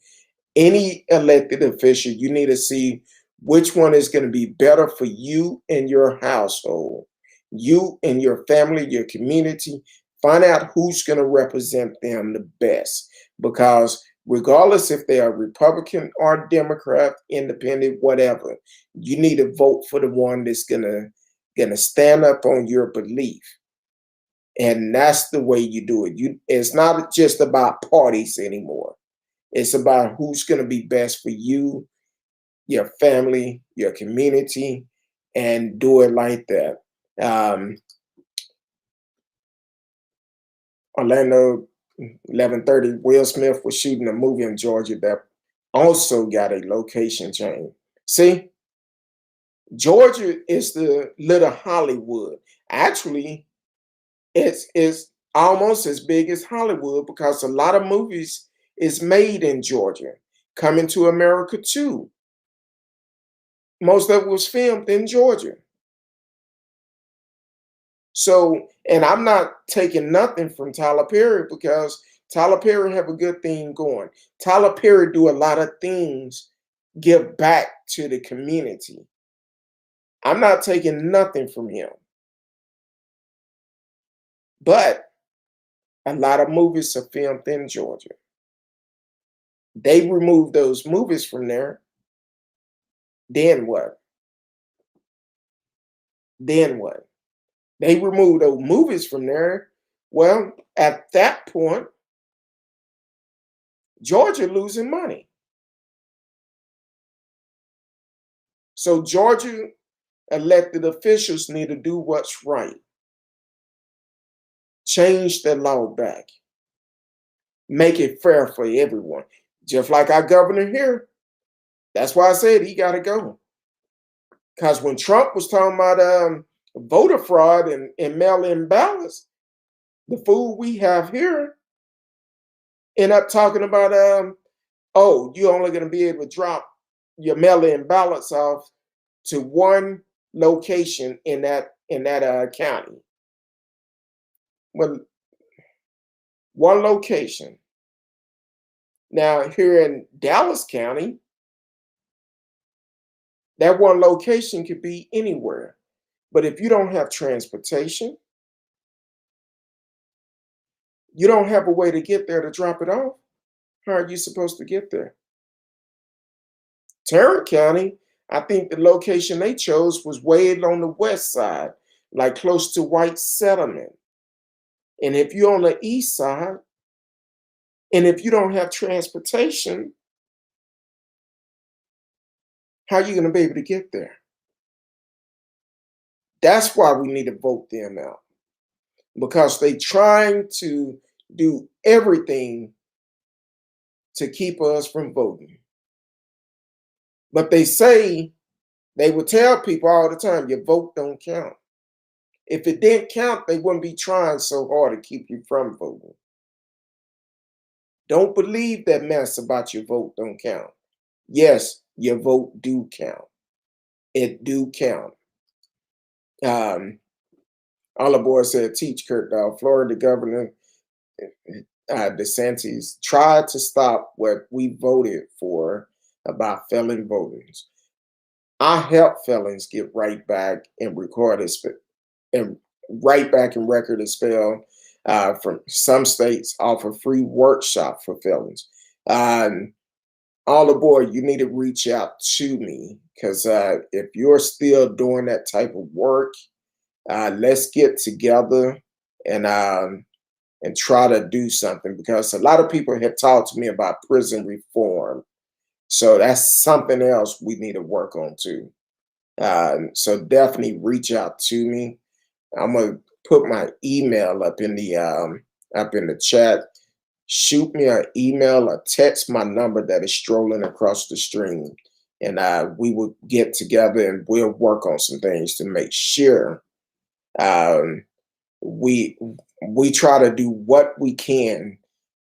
Any elected official, you need to see which one is going to be better for you and your household, you and your family, your community. Find out who's going to represent them the best, because regardless if they are Republican or Democrat, independent, whatever, you need to vote for the one that's gonna stand up on your belief. And that's the way you do it. It's not just about parties anymore. It's about who's going to be best for you, your family, your community, and do it like that. Orlando, 11:30, Will Smith was shooting a movie in Georgia that also got a location change. See, Georgia is the little Hollywood. Actually, it's almost as big as Hollywood, because a lot of movies is made in Georgia. Coming to America too. Most of it was filmed in Georgia. So, and I'm not taking nothing from Tyler Perry, because Tyler Perry have a good thing going. Tyler Perry do a lot of things, give back to the community. I'm not taking nothing from him. But a lot of movies are filmed in Georgia. They remove those movies from there. Then what? Then what? They remove those movies from there. Well, at that point, Georgia losing money. So Georgia elected officials need to do what's right. Change the law back. Make it fair for everyone. Just like our governor here. That's why I said he got to go. Because when Trump was talking about voter fraud and mail-in ballots, the fool we have here end up talking about, oh, you're only going to be able to drop your mail-in ballots off to one location in that county. Well, one location. Now, here in Dallas County, that one location could be anywhere. But if you don't have transportation, you don't have a way to get there to drop it off, how are you supposed to get there? Tarrant County, I think the location they chose was way on the west side, like close to White Settlement. And if you're on the east side, and if you don't have transportation, how are you going to be able to get there? That's why we need to vote them out, because they trying to do everything to keep us from voting. But they say, they would tell people all the time, your vote don't count. If it didn't count, they wouldn't be trying so hard to keep you from voting. Don't believe that mess about your vote don't count. Yes, your vote do count. It do count. All the boys said, teach Kurt Dog. Florida Governor DeSantis tried to stop what we voted for about felon voters. I help felons get right back and record and right back and record a spell from some states offer free workshop for felons. All aboard, you need to reach out to me, because if you're still doing that type of work, let's get together and try to do something, because a lot of people have talked to me about prison reform. So that's something else we need to work on too. So definitely reach out to me. I'm gonna put my email up in the chat. Shoot me an email or text my number that is strolling across the stream, and we will get together and we'll work on some things to make sure We try to do what we can.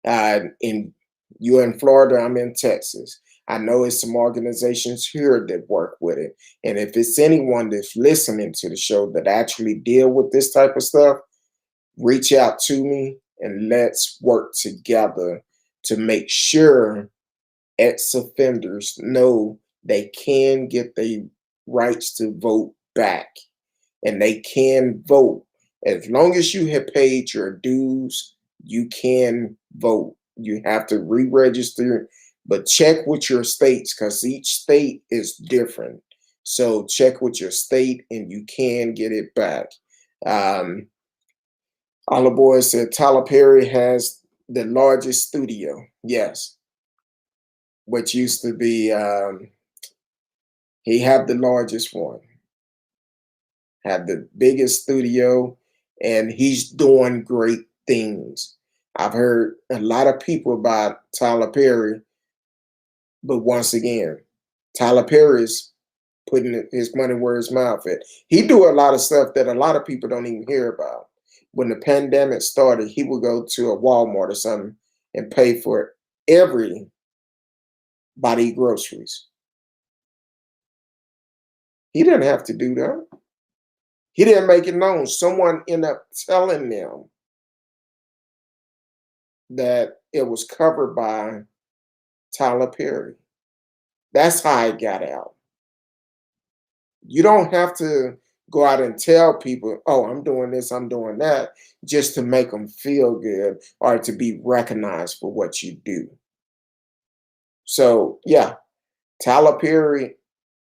You're in Florida, I'm in Texas. I know it's some organizations here that work with it. And if it's anyone that's listening to the show that actually deal with this type of stuff, reach out to me and let's work together to make sure ex-offenders know they can get their rights to vote back, and they can vote. As long as you have paid your dues, you can vote. You have to re-register, but check with your states because each state is different. So check with your state and you can get it back. All the boys said Tyler Perry has the largest studio. Yes. Which used to be, he had the largest one. Had the biggest studio, and he's doing great things. I've heard a lot of people about Tyler Perry, but once again, Tyler Perry's putting his money where his mouth is. He do a lot of stuff that a lot of people don't even hear about. When the pandemic started, he would go to a Walmart or something and pay for everybody groceries. He didn't have to do that. He didn't make it known. Someone ended up telling them that it was covered by Tyler Perry. That's how it got out. You don't have to go out and tell people, oh, I'm doing this, I'm doing that, just to make them feel good or to be recognized for what you do. So, yeah, Tyler Perry,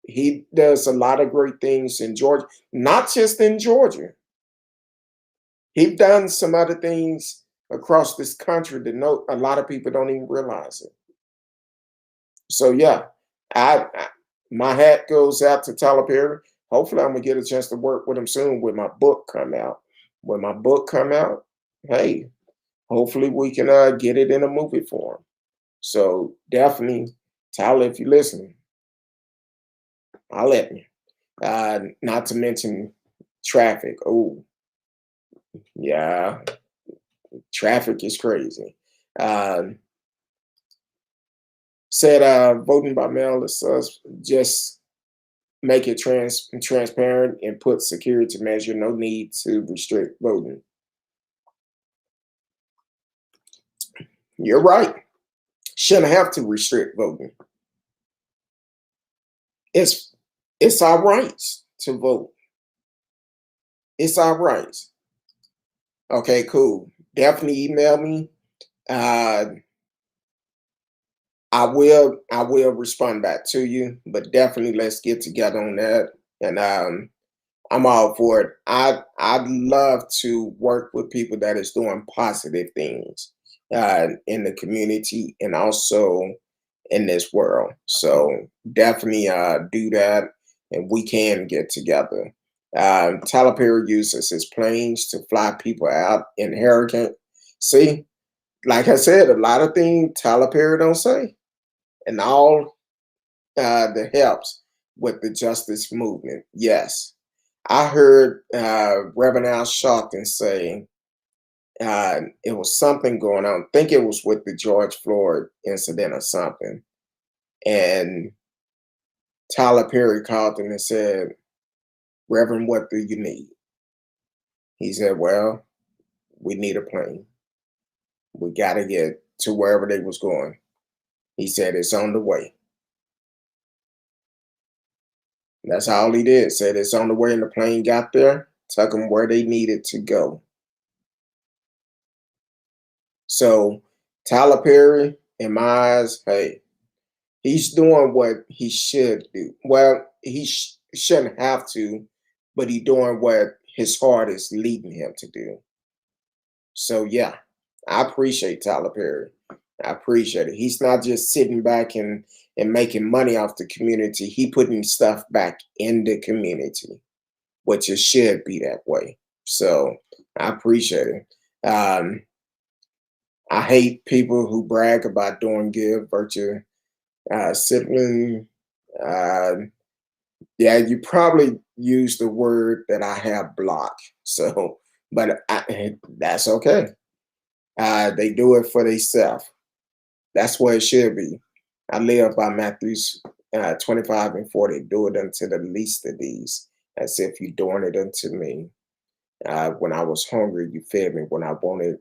he does a lot of great things in Georgia, not just in Georgia. He's done some other things across this country that a lot of people don't even realize it. So yeah, my hat goes out to Tyler Perry. Hopefully, I'm gonna get a chance to work with him soon when my book come out. When my book come out, hey, hopefully we can get it in a movie form. So definitely, Tyler, if you're listening, I'll let me. Not to mention traffic. Oh, yeah, traffic is crazy. Said voting by mail is just make it transparent and put security measure. No need to restrict voting. You're right. Shouldn't have to restrict voting. It's our rights to vote. It's our rights. Okay, cool. Definitely email me. I will respond back to you, but definitely let's get together on that. And I'm all for it. I'd love to work with people that is doing positive things in the community and also in this world. So definitely do that, and we can get together. Tyler Perry uses his planes to fly people out in hurricane. See, like I said, a lot of things Tyler Perry don't say, and all the helps with the justice movement. Yes, I heard Reverend Al Sharpton say it was something going on. I think it was with the George Floyd incident or something. And Tyler Perry called him and said, Reverend, what do you need? He said, well, we need a plane. We got to get to wherever they was going. He said, it's on the way. That's all he did. Said it's on the way, and the plane got there, took them where they needed to go. So Tyler Perry, in my eyes, hey, he's doing what he should do. Well, he shouldn't have to, but he's doing what his heart is leading him to do. So yeah, I appreciate Tyler Perry. I appreciate it. He's not just sitting back and making money off the community. He putting stuff back in the community, which it should be that way. So I appreciate it. I hate people who brag about doing good, virtue, sibling, Yeah, you probably use the word that I have blocked. So, but that's okay. They do it for themselves. That's what it should be. I live by Matthew's 25 and 40. Do it unto the least of these, as if you're doing it unto me. When I was hungry, you fed me. When I wanted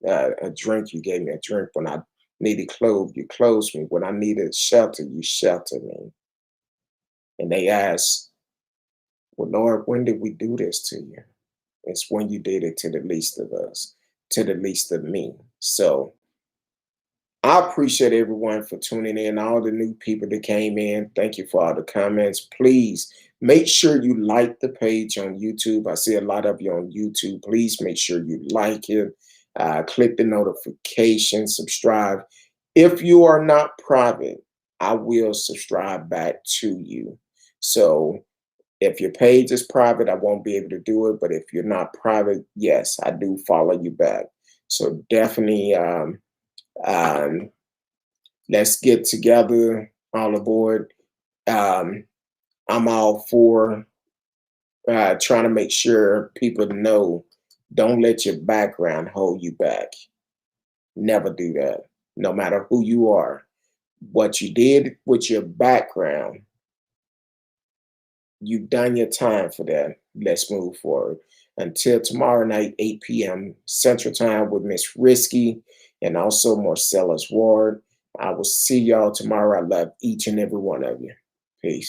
a drink, you gave me a drink. When I needed clothes, you clothed me. When I needed shelter, you sheltered me. And they asked, well, Lord, when did we do this to you? It's when you did it to the least of us, to the least of me. So I appreciate everyone for tuning in, all the new people that came in. Thank you for all the comments. Please make sure you like the page on YouTube. I see a lot of you on YouTube. Please make sure you like it. Click the notification, subscribe. If you are not private, I will subscribe back to you. So if your page is private, I won't be able to do it. But if you're not private, yes, I do follow you back. So definitely let's get together, all aboard. I'm all for trying to make sure people know, don't let your background hold you back. Never do that, no matter who you are. What you did with your background, you've done your time for that. Let's move forward. Until tomorrow night, 8 p.m. Central Time with Miss Risky and also Marcellus Ward. I will see y'all tomorrow. I love each and every one of you. Peace.